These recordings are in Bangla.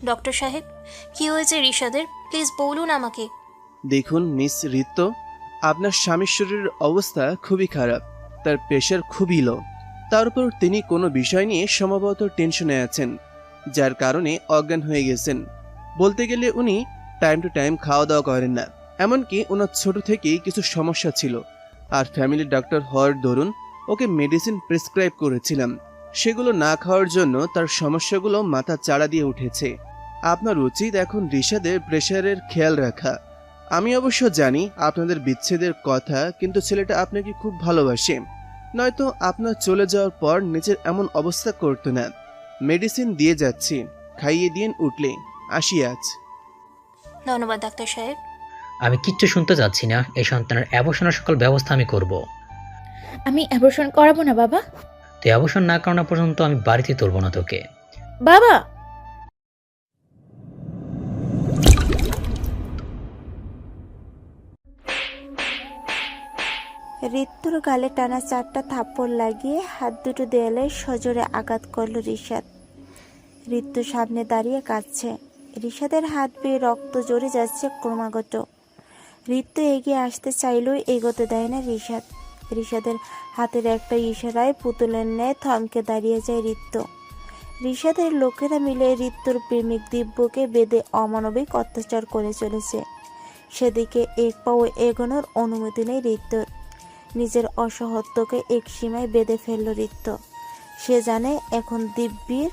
ডক্টর সাহেব, কি হয়েছে রিশাদের? প্লিজ বলুন আমাকে। দেখুন মিস রিত্ত, আপনার স্বামীর শরীরের অবস্থা খুবই খারাপ। তার প্রেশার খুবই লো। তার উপর তিনি কোনো বিষয় নিয়ে সম্ভবত টেনশনে আছেন, যার কারণে অজ্ঞান হয়ে গেছেন। বলতে গেলে উনি টাইম টু টাইম খাওয়া দাওয়া করেন না। এমনকি ওনার ছোট থেকেই কিছু সমস্যা ছিল, আর ফ্যামিলি ডক্টর হওয়ার দরুন ওকে মেডিসিন প্রেসক্রাইব করেছিলাম। সেগুলো না খাওয়ার জন্য তার সমস্যাগুলো মাথা চাড়া দিয়ে উঠেছে। আপনার উচিত এখন রিশাদের প্রেশারের খেয়াল রাখা। আমি অবশ্য জানি আপনাদের বিচ্ছেদের কথা, কিন্তু ছেলেটা আপনাকে খুব ভালোবাসে। নয়তো আপনার চলে যাওয়ার পর নিজের এমন অবস্থা করতো না। মেডিসিন দিয়ে যাচ্ছি, খাইয়ে দিন উঠলে। আসি আজ। ধন্যবাদ ডাক্তার সাহেব। আমি কিচ্ছু শুনতে চাচ্ছি না। এই সন্তানের অ্যাবর্শনের সকল ব্যবস্থা আমি করব। আমি অ্যাবর্শন করাবো না বাবা। তুই অ্যাবর্শন না করানো পর্যন্ত আমি বাড়িতে তুলব না তোকে। বাবা! ঋতুর গালে টানা 4টা থাপ্পড় লাগিয়ে হাত দুটো দেয়ালে সজোরে আঘাত করল রিশাদ। ঋতু সামনে দাঁড়িয়ে কাঁদছে। রিশাদের হাত বেয়ে রক্ত জড়ে যাচ্ছে ক্রমাগত। ঋতু এগিয়ে আসতে চাইলেও এগোতে দেয় না রিশাদ। রিশাদের হাতের একটা ইশারায় পুতুলের ন্যায় থমকে দাঁড়িয়ে যায় ঋতু। রিশাদের লোকেরা মিলে ঋতুর প্রেমিক দিব্যকে বেঁধে অমানবিক অত্যাচার করে চলেছে। সেদিকে এক পাও এগোনোর অনুমতি নেই ঋতুর। নিজের অসহত্বকে এক সীমায় বেঁধে ফেলল ঋত্য। সে জানে এখন দিব্যির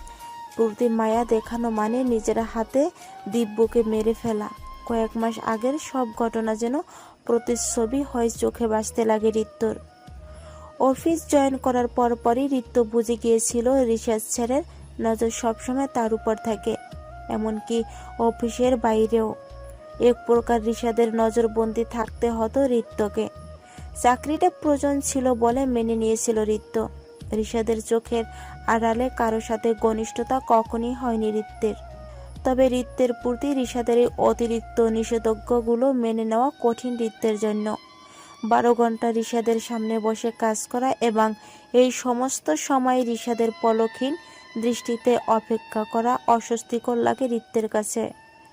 প্রতি মায়া দেখানো মানে নিজের হাতে দিব্যকে মেরে ফেলা। কয়েক মাস আগের সব ঘটনা যেন প্রতিচ্ছবি হয়ে চোখে ভাসতে লাগে ঋত্যর। অফিস জয়েন করার পরপরই ঋত্য বুঝে গিয়েছিল রিসার্চ স্যারের নজর সবসময় তার উপর থাকে, এমনকি অফিসের বাইরেও। এক প্রকার রিশাদের নজরবন্দি থাকতে হতো ঋত্যকে। চাকরিটা প্রয়োজন ছিল বলে মেনে নিয়েছিল ঋত্য। রিশাদের চোখের আড়ালে কারো সাথে ঘনিষ্ঠতা কখনই হয়নি ঋত্যের। তবে ঋত্যের প্রতি রিশাদের এই অতিরিক্ত নিষেধাজ্ঞাগুলো মেনে নেওয়া কঠিন ঋত্যের জন্য। 12 ঘন্টা রিশাদের সামনে বসে কাজ করা এবং এই সমস্ত সময় রিশাদের পলকহীন দৃষ্টিতে অপেক্ষা করা অস্বস্তিকর লাগে ঋত্যের কাছে।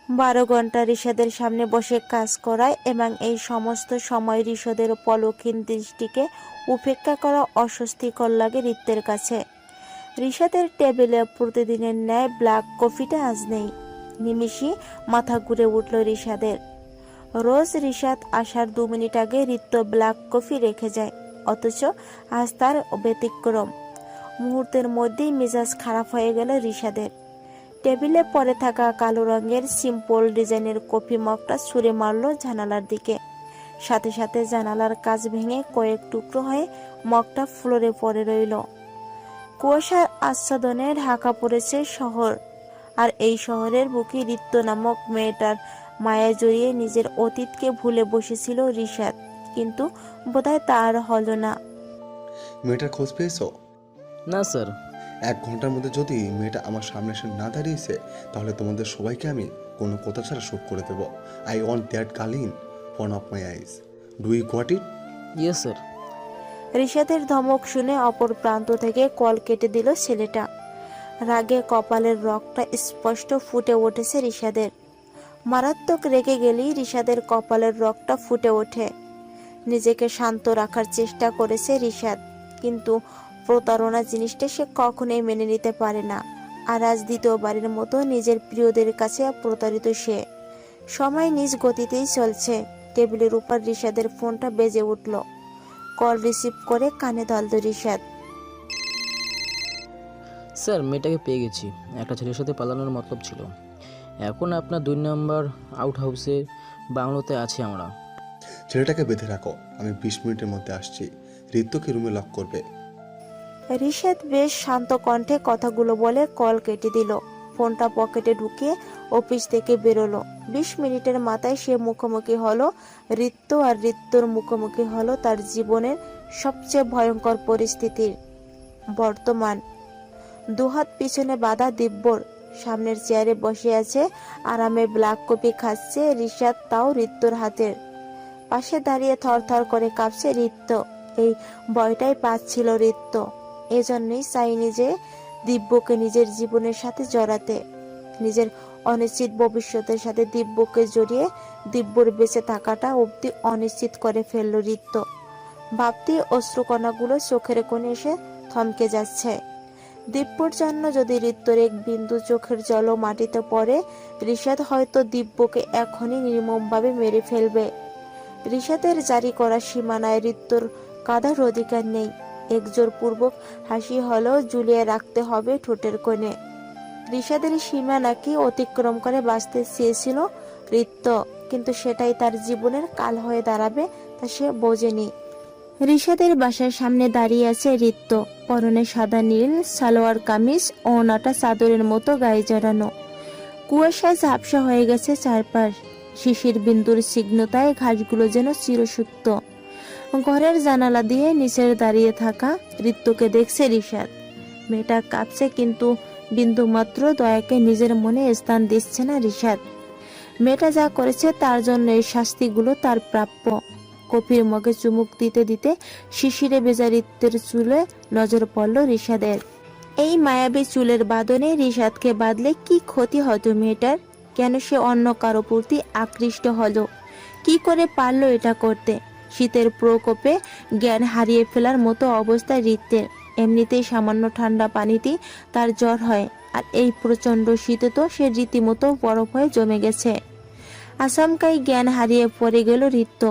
12 ঘন্টা রিশাদের সামনে বসে কাজ করায় এবং এই সমস্ত সময় রিশাদের পলকহীন দৃষ্টিকে উপেক্ষা করা অস্বস্তিকর লাগে ঋত্যের কাছে। রিশাদের টেবিলে প্রতিদিনের ন্যায় ব্ল্যাক কফিটা আজ নেই। নিমিষই মাথা ঘুরে উঠল রিশাদের। রোজ রিশাদ আসার 2 মিনিট আগে ঋত্য ব্ল্যাক কফি রেখে যায়, অথচ আজ তার ব্যতিক্রম। মুহূর্তের মধ্যেই মেজাজ খারাপ হয়ে গেল রিশাদের। টেবিলে পড়ে থাকা কালো রঙের সিম্পল ডিজাইনের কফি মগটা ছুঁড়ে মারল জানালার দিকে। সাথে সাথে জানালার কাঁচ ভেঙে কয়েক টুকরো হয়ে মগটা ফ্লোরে পড়ে রইল। কুয়াশার আচ্ছাদনে ঢাকা পড়েছে শহর, আর এই শহরের বুকে ঋত্য নামক মেয়েটার মায়া জড়িয়ে নিজের অতীতকে ভুলে বসেছিল রিশাদ, কিন্তু বোধহয় তার হলো না। মেয়েটার খোঁজ পেয়েছো? না স্যার। 1 ঘন্টার মধ্যে যদি মেয়েটা আমার সামনে এসে না দাঁড়িয়েছে, তাহলে তোমাদের সবাইকে আমি কোনো কথা ছাড়া শুট করে দেবো। I want that girl in front of my eyes. Do you got it? Yes sir. রিশাদের ধমক শুনে অপর প্রান্ত থেকে কল কেটে দিল ছেলেটা। রাগে কপালের রগটা স্পষ্ট ফুটে উঠেছে রিশাদের। মারাত্মক রেগে গেলেই রিশাদের কপালের রগটা ফুটে ওঠে। নিজেকে শান্ত রাখার চেষ্টা করেছে রিশাদ, কিন্তু প্রতারণা জিনিসটা সে কখনোই মেনে নিতে পারে না। আর আজ দ্বিতীয়বারের মতো নিজের প্রিয়দের কাছে প্রতারিত সে। সময় নিজ গতিতেই চলছে। টেবিলের উপর রিশাদের ফোনটা বেজে উঠল। কল রিসিভ করে কানে ধরল রিশাদ। স্যার, মেয়েটাকে পেয়ে গেছি। একটা ছেলের সাথে পালানোর মতলব ছিল। এখন আপনার 2 নম্বর আউট হাউসে বাংলোতে আছি আমরা। ছেলেটাকে বেঁধে রাখো, আমি 20 মিনিটের মধ্যে আসছি। ঋতুকে রুমে লক করবে। রিশাদ বেশ শান্ত কণ্ঠে কথাগুলো বলে কল কেটে দিল। ফোনটা পকেটে ঢুকিয়ে অফিস থেকে বেরোলো। 20 মিনিটের মাথায় সে মুখোমুখি হলো ঋত্য, আর ঋত্যর মুখোমুখি হলো তার জীবনের সবচেয়ে ভয়ঙ্কর পরিস্থিতির বর্তমান। দুহাত পিছনে বাঁধা দিব্যর। সামনের চেয়ারে বসে আছে, আরামে ব্ল্যাক কফি খাচ্ছে রিশাদ, তাও ঋত্যর হাতের। পাশে দাঁড়িয়ে থরথর করে কাঁপছে ঋত্য। এই ভয়টাই পাচ্ছিল ঋত্য। এজন্যই চাইনি যে দিব্যকে নিজের জীবনের সাথে জড়াতে। নিজের অনিশ্চিত ভবিষ্যতের সাথে দিব্যকে জড়িয়ে দিব্যর বেঁচে থাকাটা অবধি অনিশ্চিত করে ফেলল ঋত্য। ভাবতেই অশ্রুকণাগুলো চোখের কোণে এসে থমকে যাচ্ছে। দিব্যর জন্য যদি ঋত্যর এক বিন্দু চোখের জলও মাটিতে পড়ে, রিশাদ হয়তো দিব্যকে এখনই নির্মমভাবে মেরে ফেলবে। রিশাদের জারি করা সীমানায় ঋত্যর কাঁদার অধিকার নেই। একজোরপূর্বক হাসি হলেও ঝুলিয়ে রাখতে হবে ঠোঁটের কোণে। রিশাদের সীমানাকে অতিক্রম করে বাঁচতে চেয়েছিল ঋত্য, কিন্তু সেটাই তার জীবনের কাল হয়ে দাঁড়াবে তা সে বোঝেনি। রিশাদের বাসার সামনে দাঁড়িয়ে আছে ঋত্য, পরনে সাদা নীল সালোয়ার কামিজ, ওড়নাটা চাদরের মতো গায়ে জড়ানো। কুয়াশায় ঝাপসা হয়ে গেছে চারপাশ, শিশির বিন্দুর ছিগ্নতায় ঘাসগুলো যেন চিরসুপ্ত। ঘরের জানালা দিয়ে নিচের দাঁড়িয়ে থাকা ঋত্যকে দেখছে রিশাদ। মেয়েটা কাঁপছে, কিন্তু বিন্দু মাত্র দয়াকে নিজের মনে স্থান দিচ্ছে না রিশাদ। মেয়েটা যা করেছে তার জন্য এই শাস্তিগুলো তার প্রাপ্য। কফির মগে চুমুক দিতে দিতে শিশিরে ভেজা ঋত্যের চুলে নজর পড়ল রিশাদের। এই মায়াবী চুলের বাঁধনে রিশাদকে বাঁধলে কি ক্ষতি হতো মেয়েটার? কেন সে অন্য কারো প্রতি আকৃষ্ট হলো? কি করে পারলো এটা করতে? শীতের প্রকোপে জ্ঞান হারিয়ে ফেলার মতো অবস্থা ঋত্যের। এমনিতেই সামান্য ঠান্ডা পানিতেই তার জ্বর হয়, আর এই প্রচণ্ড শীতে তো সে রীতিমতো বরফ হয়ে জমে গেছে। আচমকাই জ্ঞান হারিয়ে পড়ে গেল ঋত্য।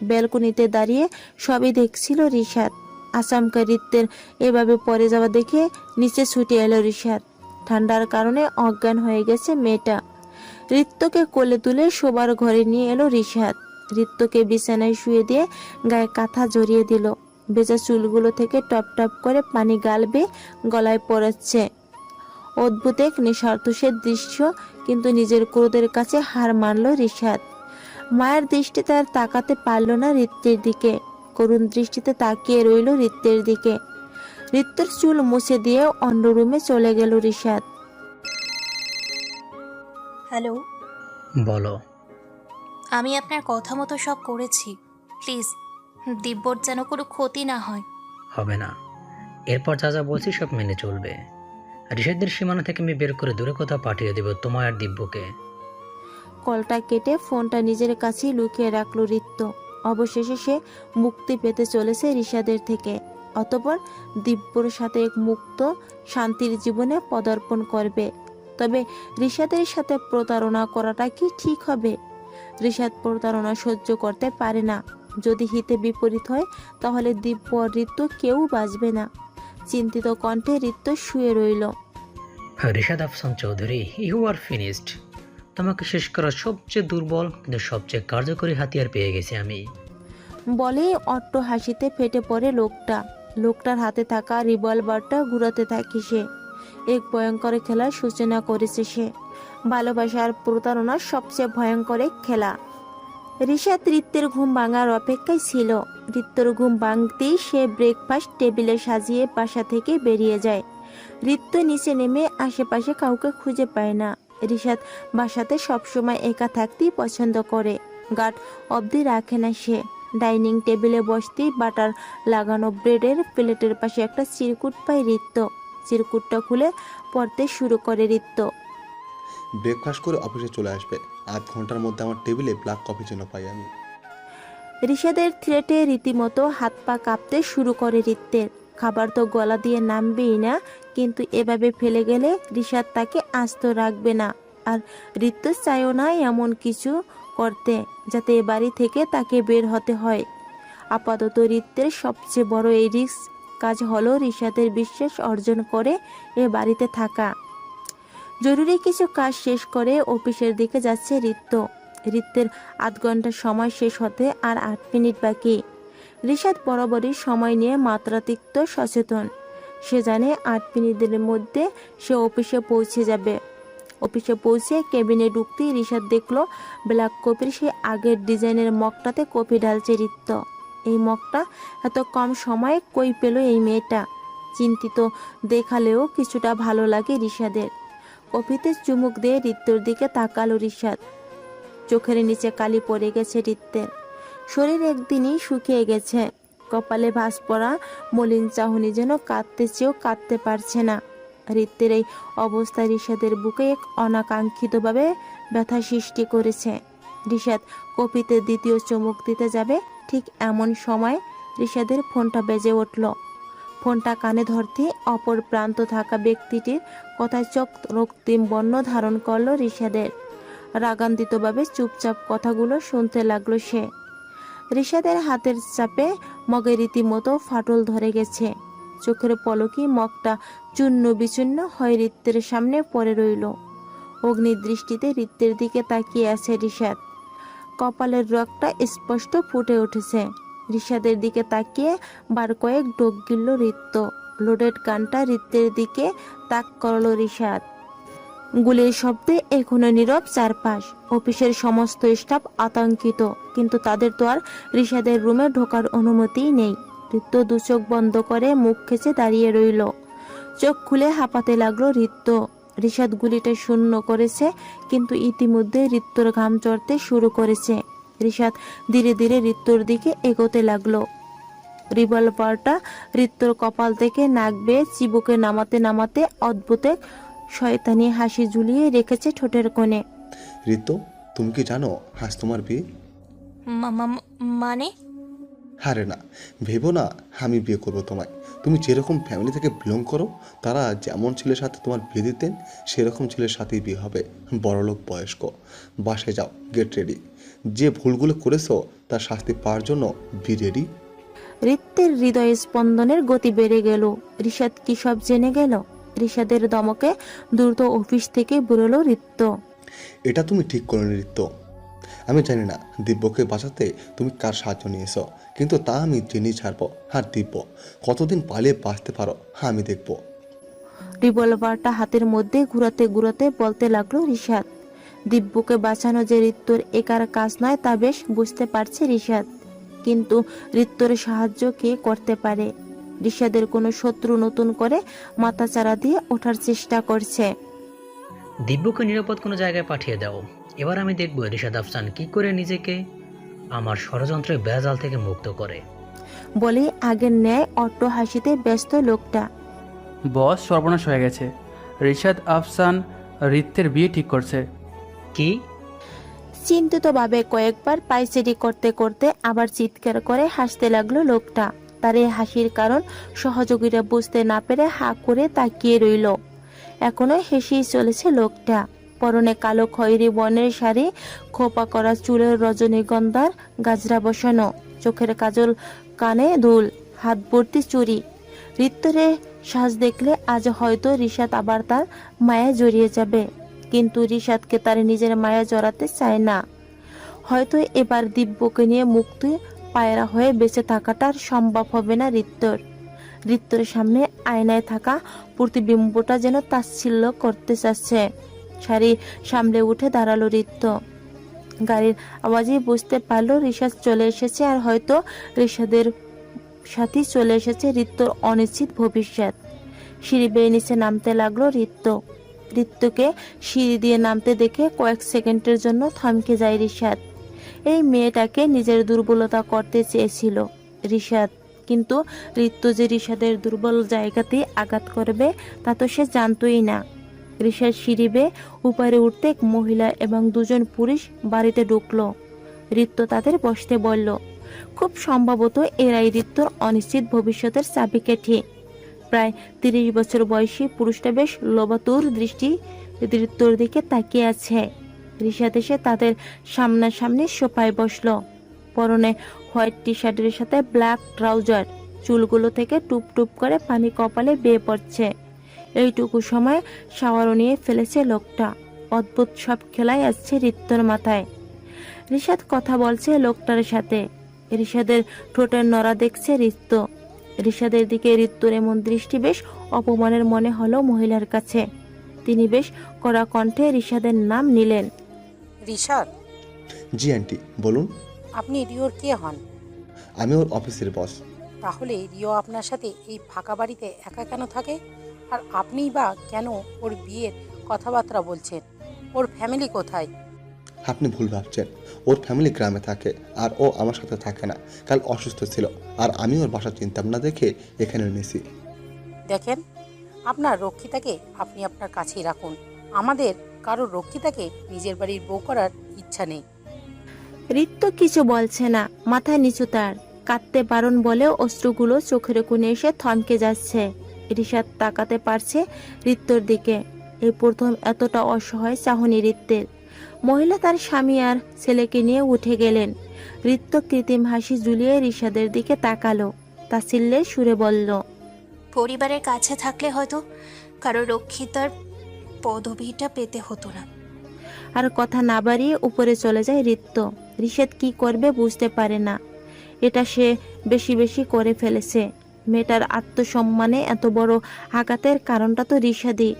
ব্যালকনিতে দাঁড়িয়ে সবই দেখছিল রিশাদ। আচমকা ঋত্যের এভাবে পড়ে যাওয়া দেখে নিচে ছুটে এলো রিশাদ। ঠান্ডার কারণে অজ্ঞান হয়ে গেছে মেয়েটা। ঋত্যকে কোলে তুলে শোবার ঘরে নিয়ে এলো রিশাদ। ঋত্যকে বিছানায় শুয়ে দিয়ে গায়ে কাঁথা জড়িয়ে দিল। ভেজা চুলগুলো থেকে টপ টপ করে পানি গাল বেয়ে গলায় পড়াচ্ছে। অদ্ভুত এক নিঃস্বার্থ সে দৃশ্য, কিন্তু নিজের ক্রোধের কাছে হার মানল রিশাদ। মায়ের দৃষ্টিতে আর তাকাতে পারল না ঋত্যের দিকে। করুণ দৃষ্টিতে তাকিয়ে রইল ঋত্যের দিকে। ঋত্যের চুল মুছে দিয়ে অন্য রুমে চলে গেল রিশাদ। হ্যালো, বলো। আমি আপনার কথা মতো সব করেছি। প্লিজ, দিব্যর যেন কোনো ক্ষতি না হয়। হবে না, এরপর যা যা বলছি সব মেনে চলবে। রিশাদের সীমানা থেকে আমি বের করে দূরে কোথাও পাঠিয়ে দেব তোমায় আর দিব্যকে। কলটা কেটে ফোনটা নিজের কাছেই লুকিয়ে রাখলো ঋত্য। অবশেষে সে মুক্তি পেতে চলেছে রিশাদের থেকে। অতঃপর দিব্যর সাথে এক মুক্ত শান্তির জীবনে পদার্পণ করবে। তবে রিশাদের সাথে প্রতারণা করাটা কি ঠিক হবে? রিশাদ প্রতারণা সহ্য করতে পারে না। যদি হিতে বিপরীত হয় তাহলে দিব্য আর ঋত্য কেউ বাঁচবে না। চিন্তিত কণ্ঠে ঋত্য শুয়ে রইল। Rishad Afsan Chowdhury, you are finished. তোমাকে শেষ করার সবচেয়ে দুর্বল কিন্তু সবচেয়ে কার্যকরী হাতিয়ার পেয়ে গেছি আমি। বলেই অট্ট হাসিতে ফেটে পড়ে লোকটা। লোকটার হাতে থাকা রিভলভারটা ঘুরাতে থাকে সে। এক ভয়ঙ্কর খেলার সূচনা করেছে সে। ভালোবাসার প্রতারণার সবচেয়ে ভয়ঙ্কর এক খেলা। রিশাদ ঋত্যের ঘুম ভাঙার অপেক্ষায় ছিল। ঋত্যের ঘুম ভাঙতেই সে ব্রেকফাস্ট টেবিলে সাজিয়ে বাসা থেকে বেরিয়ে যায়। ঋত্য নিচে নেমে আশেপাশে কাউকে খুঁজে পায় না। রিশাদ বাসাতে সবসময় একা থাকতেই পছন্দ করে। গার্ড অবধি রাখে না সে। ডাইনিং টেবিলে বসতেই বাটার লাগানো ব্রেডের প্লেটের পাশে একটা চিরকুট পায় ঋত্য। চিরকুটটা খুলে পড়তে শুরু করে ঋত্য। ব্রেকফাস্ট করে অফিসে চলে আসবে। আধ ঘন্টার মধ্যে আমার টেবিলে ব্ল্যাক কফি যেন পাই আমি। রিশাদের থ্রেটে রীতিমতো হাত পা কাঁপতে শুরু করে ঋত্যের। খাবার তো গলা দিয়ে নামবেই না, কিন্তু এভাবে ফেলে গেলে রিশাদ তাকে আস্ত রাখবে না। আর ঋত্য চায়ও না এমন কিছু করতে যাতে এ বাড়ি থেকে তাকে বের হতে হয়। আপাতত ঋত্যের সবচেয়ে বড় এই রিস্ক কাজ হলো রিশাদের বিশ্বাস অর্জন করে এ বাড়িতে থাকা। জরুরি কিছু কাজ শেষ করে অফিসের দিকে যাচ্ছে ঋত্য। ঋত্যের আধ ঘন্টা সময় শেষ হতে আর 8 মিনিট বাকি। রিশাদ বরাবরই সময় নিয়ে মাত্রাতিরিক্ত সচেতন। সে জানে 8 মিনিটের মধ্যে সে অফিসে পৌঁছে যাবে। অফিসে পৌঁছে কেবিনে ঢুকতেই রিশাদ দেখলো ব্ল্যাক কফির সে আগের ডিজাইনের মগটাতে কফি ঢালছে ঋত্য। এই মগটা এত কম সময়ে কই পেল এই মেয়েটা? চিন্তিত দেখালেও কিছুটা ভালো লাগে রিশাদের। কফিতে চুমুক দিয়ে ঋত্যর দিকে তাকালো রিশাদ। চোখের নিচে কালি পড়ে গেছে ঋত্যের। শরীর একদিনই শুকিয়ে গেছে। কপালে ভাঁজ পড়া মলিন চাহনি যেন কাঁদতে চেয়েও কাঁদতে পারছে না। রিত্তের এই অবস্থা রিশাদের বুকে এক অনাকাঙ্ক্ষিতভাবে ব্যথা সৃষ্টি করেছে। রিশাদ কপিতে দ্বিতীয় চুমুক দিতে যাবে, ঠিক এমন সময় রিশাদের ফোনটা বেজে উঠল। ফোনটা কানে ধরতে অপর প্রান্ত থাকা ব্যক্তিটির কথায় চোখ রক্তিম বর্ণ ধারণ করলো রিশাদের। রাগান্বিতভাবে চুপচাপ কথাগুলো শুনতে লাগলো সে। রিশাদের হাতের চাপে মগে রীতিমতো ফাটল ধরে গেছে। চোখের পলকে মগটা চূর্ণ বিচূর্ণ হয়ে রিত্তের সামনে পড়ে রইল। অগ্নিদৃষ্টিতে রিত্তের দিকে তাকিয়ে আছে রিশাদ। কপালের রগটা স্পষ্ট ফুটে উঠেছে। রিশাদের দিকে তাকিয়ে বার কয়েক ডোক গিলল রিত্ত। লোডেড গানটা রিত্তের দিকে তাক করল রিশাদ। গুলির শব্দে এখনো নীরব চারপাশ। অফিসের সমস্ত স্টাফ আতঙ্কিত, কিন্তু তাদের তো আর রিশাদের রুমে ঢোকার অনুমতিই নেই। রিত্ত দু চোখ বন্ধ করে মুখ খেচে দাঁড়িয়ে রইল। চোখ খুলে হাঁপাতে লাগলো রিত্ত। রিশাদ গুলিটা শূন্য করেছে, কিন্তু ইতিমধ্যে রিত্তর ঘাম চড়তে শুরু করেছে। রিশাদ ধীরে ধীরে রিত্তর দিকে এগোতে লাগলো। রিভলভারটা রিত্তর কপাল থেকে নাক বেয়ে চিবুকে নামাতে নামাতে অদ্ভুত এক শয়তানি হাসি ঝুলিয়ে রেখেছে ঠোঁটের কোণে। ঋতু, তুমি কি জানো আজ তোমার বিয়ে? মানে? আরে না, ভেবো না আমি বিয়ে করবো তোমায়। তুমি যেরকম ফ্যামিলি থেকে বিলং করো, তারা যেমন ছেলের সাথে তোমার বিয়ে দিতেন সেরকম ছেলের সাথেই বিয়ে হবে। বড়লোক বয়স্ক। বাসায় যাও, গেট রেডি। যে ভুলগুলো করেছো তার শাস্তি পাওয়ার জন্য বি রেডি। রিত্তের হৃদয় স্পন্দনের গতি বেড়ে গেল। রিশাদ কি সব জেনে গেল? রিশাদের দমকে দ্রুত অফিস থেকে বেরোলো রিত্ত। এটা তুমি ঠিক করে নৃত্য। আমি জানি না দিব্যকে বাঁচাতে তুমি কার সাহায্য নিয়েছো, কিন্তু তা আমি জেনেই ছাড়বো। আর দিব্য কতদিন পালিয়ে বাঁচতে পারো আমি দেখবো। রিভলভারটা হাতের মধ্যে ঘুরাতে ঘুরাতে বলতে লাগলো রিশাদ। দিব্যকে বাঁচানো যে রিত্তর একার কাজ নয় তা বেশ বুঝতে পারছে রিশাদ, কিন্তু রিত্তর সাহায্য কে করতে পারে? রিশাদের কোনো শত্রু নতুন করে মাথাচাড়া দিয়ে ওঠার চেষ্টা করছে। দিব্যকে নিরাপদ কোনো জায়গায় পাঠিয়ে দাও। এবার আমি দেখব রিশাদ আফসান কি করে নিজেকে আমার ষড়যন্ত্রের বেড়াজাল থেকে মুক্ত করে। বলে আগের ন্যায় অট্ট হাসিতে ব্যস্ত লোকটা। বস, সর্বনাশ হয়ে গেছে। রিশাদ আফসান রিত্তের বিয়ে ঠিক করছে। কি? চিন্তিতভাবে কয়েকবার পায়চারি করতে করতে আবার চিৎকার করে হাসতে লাগলো লোকটা। তার এই হাসির কারণ সহযোগীরা বুঝতে না পেরে হা করে তাকিয়ে রইল। এখনো হেসেই চলেছে লোকটা। পরনে কালো খয়েরি বর্ণের শাড়ি, খোপা করা চুলের রজনীগন্ধার গাজরা বসানো, চোখের কাজল, কানে দুল, হাত ভর্তি চুড়ি। রিত্তরে সাজ দেখলে আজ হয়তো রিশাদ আবার তার মায়া জড়িয়ে যাবে, কিন্তু রিশাদকে তার নিজের মায়া জড়াতে চায় না। হয়তো এবার দিব্যকে নিয়ে মুক্তি পায়রা হয়ে বেঁচে থাকাটা আর সম্ভব হবে না রিত্তর। রিত্তর সামনে আয়নায় থাকা প্রতিবিম্বটা যেন তাচ্ছিল্য করতে চাচ্ছে। শাড়ি সামলে উঠে দাঁড়ালো রিত্ত। গাড়ির আওয়াজেই বুঝতে পারলো রিশাদ চলে এসেছে, আর হয়তো রিশাদের সাথেই চলে এসেছে রিত্তর অনিশ্চিত ভবিষ্যৎ। সিঁড়ি বেয়ে নিচে নামতে লাগলো রিত্ত। রিত্তকে সিঁড়ি দিয়ে নামতে দেখে কয়েক সেকেন্ডের জন্য থমকে যায় রিশাদ। এই মেয়েটাকে নিজের দুর্বলতা করতে চেয়েছিল রিশাদ, কিন্তু রিত্ত যে রিশাদের দুর্বল জায়গাতেই আঘাত করবে তা তো সে জানতোই না। রিশাদ সিঁড়ি বেয়ে উপরে উঠতে এক মহিলা এবং দুজন পুরুষ বাড়িতে ঢুকলো। রিত্ত তাদের বসতে বলল। খুব সম্ভবত এরাই রিত্তর অনিশ্চিত ভবিষ্যতের চাবিকাঠি। প্রায় 30 বছর বয়সী পুরুষটা বেশ লোভাতুর দৃষ্টি রিত্তর দিকে তাকিয়ে আছে। রিশাদ এসে তাদের সামনাসামনি সোফায় বসলো। পরনে হোয়াইট টি শার্টের সাথে ব্ল্যাক ট্রাউজার, চুলগুলো থেকে টুপ টুপ করে পানি কপালে বেয়ে পড়ছে। এইটুকু সময় শাওয়ারও নিয়ে ফেলেছে লোকটা। অদ্ভুত সব খেলাই আসছে রিত্তর মাথায়। রিশাদ কথা বলছে লোকটার সাথে। রিশাদের ঠোঁটের নড়া দেখছে রিত্ত। রিশাদের দিকে রিত্তর এমন দৃষ্টি বেশ অপমানের মনে হলো মহিলার কাছে। তিনি বেশ কড়া কণ্ঠে রিশাদের নাম নিলেন। রিশাদ, জি আন্টি, বলুন। আপনি রিওর কে হন? আমি ওর অফিসের বস। তাহলে রিও আপনার সাথে এই ফাঁকা বাড়িতে একা কেন থাকে? আর আপনিই বা কেন ওর বিয়ের কথাবার্তা বলছেন? ওর ফ্যামিলি কোথায়? আপনি ভুল ভাবছেন। ওর ফ্যামিলি গ্রামে থাকে, আর ও আমার সাথে থাকে না। কাল অসুস্থ ছিল, আর আমি ওর বাসা চিনতাম না দেখে এখানে এনেছি। দেখেন, আপনার রক্ষিতাকে আপনি আপনার কাছেই রাখুন। আমাদের কারো রক্ষিতাকে নিজের বাড়ির বউ করার ইচ্ছা নেই। ঋত্য কিছু বলছে না, মাথা নিচু তার। কাঁদতে বারণ বলেও অশ্রুগুলো চোখের কোণে এসে থমকে যাচ্ছে। রিশাদ তাকাতে পারছে ঋত্যর দিকে। এই প্রথম এতটা অসহায় চাহনি ঋত্যের। মহিলা তার স্বামী আর ছেলেকে নিয়ে উঠে গেলেন। ঋত্য কৃত্রিম হাসি ঝুলিয়ে রিশাদের দিকে তাকালো। তাচ্ছিল্যের সুরে বলল, পরিবারের কাছে থাকলে হয়তো কারো রক্ষিতার পদবিটা পেতে হতো না। আর কথা না বাড়িয়ে উপরে চলে যায় ঋত্য। রিশাদ কি করবে বুঝতে পারে না। এটা সে বেশি বেশি করে ফেলেছে। মেয়েটার আত্মসম্মানে এত বড় আঘাতের কারণটা তো রিশাদই।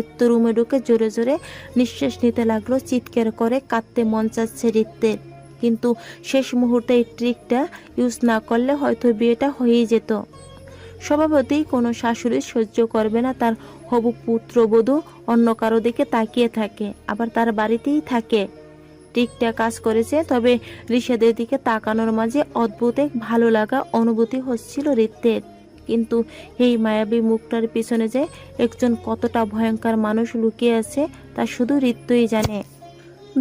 ঋত্য রুমে ঢুকে জোরে জোরে নিঃশ্বাস নিতে লাগলো। চিৎকার করে কাঁদতে মন চাচ্ছে ঋত্যের, কিন্তু শেষ মুহূর্তে এই ট্রিকটা ইউজ না করলে হয়তো বিয়েটা হয়েই যেত। স্বভাবতই কোনো শাশুড়ি সহ্য করবে না তার হবু পুত্রবধূ অন্য কারো দিকে তাকিয়ে থাকে, আবার তার বাড়িতেই থাকে। ট্রিকটা কাজ করেছে, তবে রিশাদের দিকে তাকানোর মাঝে অদ্ভুত এক ভালো লাগা অনুভূতি হচ্ছিল ঋত্যের। কিন্তু এই মায়াবী মুখটার পিছনে যে একজন কতটা ভয়ঙ্কর মানুষ লুকিয়ে আছে তা শুধু ঋত্যই জানে।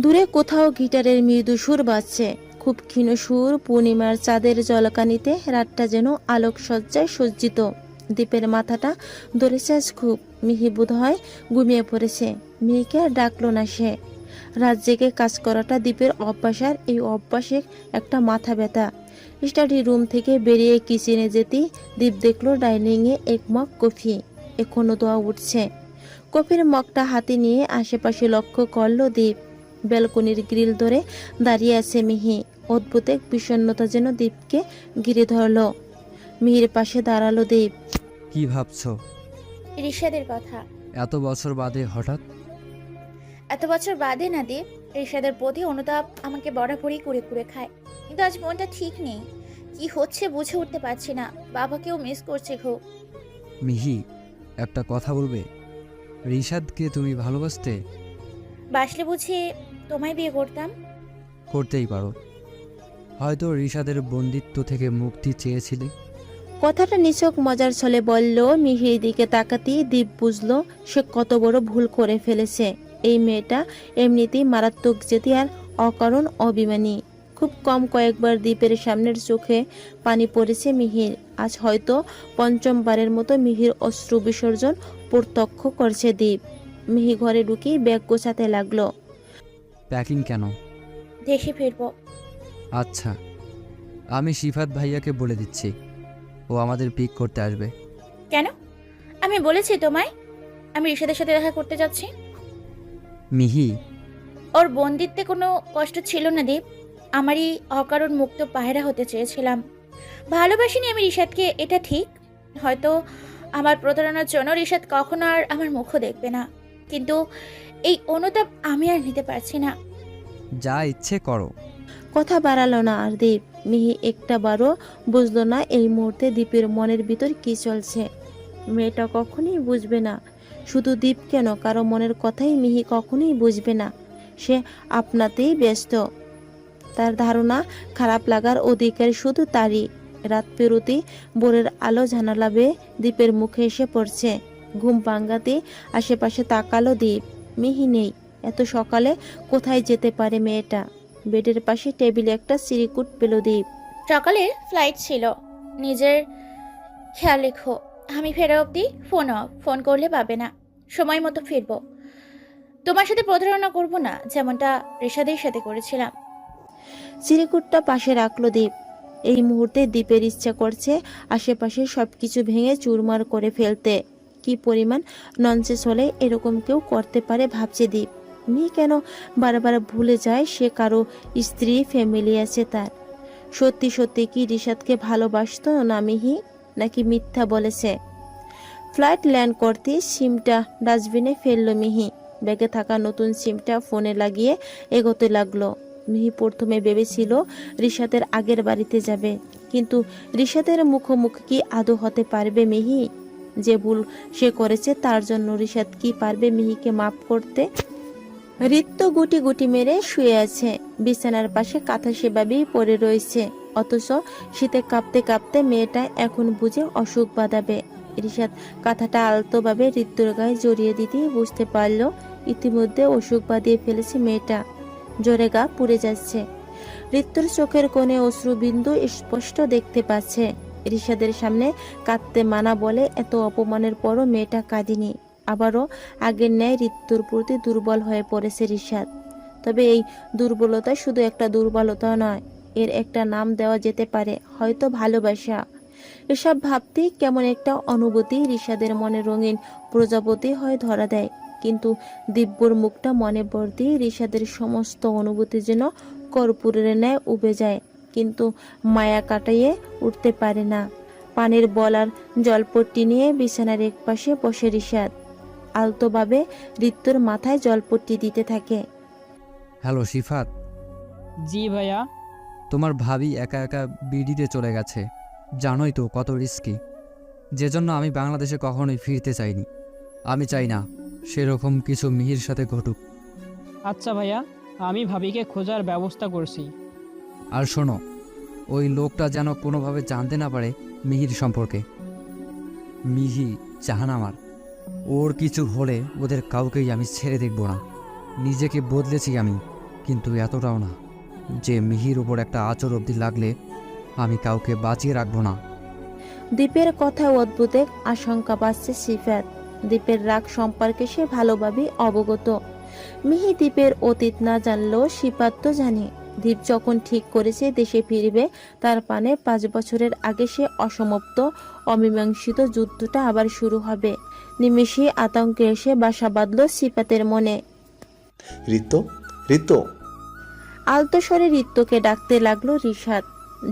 দূরে কোথাও গিটারের মৃদু সুর বাজছে, খুব ক্ষীণ সুর। পূর্ণিমার চাঁদের জলকানিতে রাতটা যেন আলোকসজ্জায় সজ্জিত। দ্বীপের মাথাটা ধরেছে আজ খুব। মিহি বোধ হয় ঘুমিয়ে পড়েছে। মেয়েকে আর ডাকলো না সে। রাত জেগে কাজ করাটা দ্বীপের অভ্যাস, আর এই অভ্যাসে একটা মাথা ব্যথা। স্টাডি রুম থেকে বেরিয়ে কিচেনে যেতেই দ্বীপ দেখলো ডাইনিংয়ে এক মগ কফি। এখনো দোয়া উঠছে। কফির মগটা হাতে নিয়ে আশেপাশে লক্ষ্য করলো দ্বীপ। ব্যালকনির গ্রিল ধরে দাঁড়িয়ে আছে মিহি। অদ্ভুত এক বিষণ্ণতা যেন দ্বীপকে ঘিরে ধরলো। মিহির পাশে দাঁড়ালো দ্বীপ। কি ভাবছো? রিশাদের কথা। এত বছর বাদে হঠাৎ? এত বছর বাদে না দীপ, রিশাদের প্রতি অনুতাপ আমাকে বরাবরই কুড়ে কুড়ে খায়। কিন্তু আজ মনটা ঠিক নেই। কি হচ্ছে বুঝে উঠতে পারছি না। বাবাকেও মিস করছে খুব। মিহি, একটা কথা বলবে? রিশাদকে তুমি ভালোবাসতে? বাসলে বুঝি তোমায় বিয়ে করতাম? করতেই পারো। হয়তো রিশাদের বন্দিত্ব থেকে মুক্তি চেয়েছিলে। কথাটা নিছক মজার ছলে বলল। মিহির দিকে তাকাতেই দ্বীপ বুঝলো সে কত বড় ভুল করে ফেলেছে। এই মেয়েটা এমনিতেই মারাত্মক জেদি আর অকারণ অভিমানী। খুব কম কয়েকবার দ্বীপের সামনের চোখে পানি পড়েছে মিহির। আজ হয়তো পঞ্চমবারের মতো মিহির অশ্রু বিসর্জন প্রত্যক্ষ করছে দ্বীপ। মিহি ঘরে ঢুকেই ব্যাগ গোছাতে লাগলো। প্যাকিং কেন? দেশে ফিরবো। আচ্ছা, আমি শিফাত ভাইয়াকে বলে দিচ্ছি, ও আমাদের পিক করতে আসবে। কেন? আমি বলেছি তোমায় আমি রিশাদের সাথে দেখা করতে যাচ্ছি। মিহি, ওর বন্দিত্বে কোনো কষ্ট ছিল না দীপ। আমারই অকারণ মুক্ত পায়রা হতে চেয়েছিলাম। ভালোবাসিনি আমি রিশাদকে, এটা ঠিক। হয়তো আমার প্রতারণার জন্য রিশাদ কখনো আর আমার মুখও দেখবে না, কিন্তু এই অনুতাপ আমি আর নিতে পারছি না। যা ইচ্ছে করো। কথা বাড়ালো না আর দ্বীপ। মিহি একটা বারও বুঝলো না এই মুহূর্তে দ্বীপের মনের ভিতর কি চলছে। মেয়েটা কখনোই বুঝবে না। শুধু দ্বীপ কেন, কারো মনের কথাই মিহি কখনোই বুঝবে না। সে আপনাতেই ব্যস্ত। তার ধারণা খারাপ লাগার অধিকার শুধু তারই। রাত পেরোতেই ভোরের আলো জানালা বেয়ে দ্বীপের মুখে এসে পড়ছে। ঘুম ভাঙাতে আশেপাশে তাকালো দ্বীপ। মিহি নেই। এত সকালে কোথায় যেতে পারে মেয়েটা? বেডের পাশে টেবিলে একটা চিরিকুট পেল দ্বীপ। সকালে ফ্লাইট ছিল, নিজের খেয়াল রেখো। আমি ফেরা অবধি ফোন অফ। ফোন করলে পাবে না। সময় মতো ফিরবো। তোমার সাথে প্রতারণা করবো না, যেমনটা রিশাদের সাথে করেছিলাম। চিরিকুটটা পাশে রাখলো দ্বীপ। এই মুহূর্তে দ্বীপের ইচ্ছা করছে আশেপাশে সবকিছু ভেঙে চুরমার করে ফেলতে। কি পরিমাণ ননসেন্স হলে এরকম কেউ করতে পারে ভাবছে দ্বীপ। মেয়ে কেন বারবার ভুলে যায় সে কারো স্ত্রী, ফ্যামিলি আছে তার। সত্যি সত্যি কি রিশাদকে ভালোবাসতো না মিহি, নাকি মিথ্যা বলেছে? ফ্লাইট ল্যান্ড করতে সিমটা ডাস্টবিনে ফেললো মিহি। ব্যাগে থাকা নতুন সিমটা ফোনে লাগিয়ে এগোতে লাগলো। মিহি প্রথমে ভেবেছিল রিশাদের আগের বাড়িতে যাবে, কিন্তু রিশাদের মুখোমুখি কি আদৌ হতে পারবে মিহি? যে ভুল সে করেছে তার জন্য রিশাদ কি পারবে মিহিকে মাফ করতে? ঋত্য গুটি গুটি মেরে শুয়ে আছে। বিছানার পাশে কাঁথা সেভাবেই পড়ে রয়েছে, অথচ শীতে কাঁপতে কাঁপতে মেয়েটা এখন বুঝে অসুখ বাঁধাবে। রিশাদ কাঁথাটা আলতোভাবে ঋতুর গায়ে জড়িয়ে দিতেই বুঝতে পারল ইতিমধ্যে অসুখ বাঁধিয়ে ফেলেছে মেয়েটা। জোরে গা পুড়ে যাচ্ছে। ঋতুর চোখের কোণে অশ্রুবিন্দু স্পষ্ট দেখতে পাচ্ছে। রিশাদের সামনে কাঁদতে মানা বলে এত অপমানের পরও মেয়েটা কাঁদেনি। আবারও আগের ন্যায় ঋতুর প্রতি দুর্বল হয়ে পড়েছে রিশাদ। তবে এই দুর্বলতা শুধু একটা দুর্বলতা নয়, এর একটা নাম দেওয়া যেতে পারে, হয়তো ভালোবাসা। এসব ভাবতেই কেমন একটা অনুভূতি রিশাদের মনে রঙিন প্রজাপতি হয়ে ধরা দেয়। কিন্তু দিব্যর মুখটা মনে পড়তেই রিশাদের সমস্ত অনুভূতি যেন কর্পূরের ন্যায় উবে যায়, কিন্তু মায়া কাটাইয়ে উঠতে পারে না। পানির বলার জলপট্টি নিয়ে বিছানার এক পাশে বসে রিশাদ আলতোভাবে ঋতুর মাথায় জলপট্টি দিতে থাকে। হ্যালো শিফাত, জি ভাইয়া। তোমার ভাবি একা একা বিডিতে চলে গেছে, জানোই তো কত রিস্কি, যে জন্য আমি বাংলাদেশে কখনোই ফিরতে চাইনি। আমি চাই না সেরকম কিছু মিহির সাথে ঘটুক। আচ্ছা ভাইয়া, আমি ভাবিকে খোঁজার ব্যবস্থা করছি। আর শোনো, ওই লোকটা যেন কোনোভাবে জানতে না পারে মিহির সম্পর্কে। মিহি জাহানামার, ওর কিছু হলে ওদের কাউকেই আমি ছেড়ে দেখব না। নিজেকে বদলেছি আমি, কিন্তু এতটাও না যে মিহির উপর একটা আঁচড় অবধি লাগলে আমি কাউকে বাঁচিয়ে রাখবো না। দীপের কথা অদ্ভুত এক আশঙ্কা পাচ্ছে সিফাত। দীপের রাগ সম্পর্কে সে ভালোভাবে অবগত। মিহি দীপের অতীত না জানলেও সিফাত তো জানে। দীপ যখন ঠিক করেছে দেশে ফিরবে, তার পানে 5 বছরের আগে সে অসমাপ্ত অমীমাংসিত যুদ্ধটা আবার শুরু হবে। নিমেষে আতঙ্কে এসে বাসা বাঁধল সিফাতের মনে। ঋতু, ঋতু। আলতো স্বরে ঋতুকে ডাকতে লাগলো রিশাদ।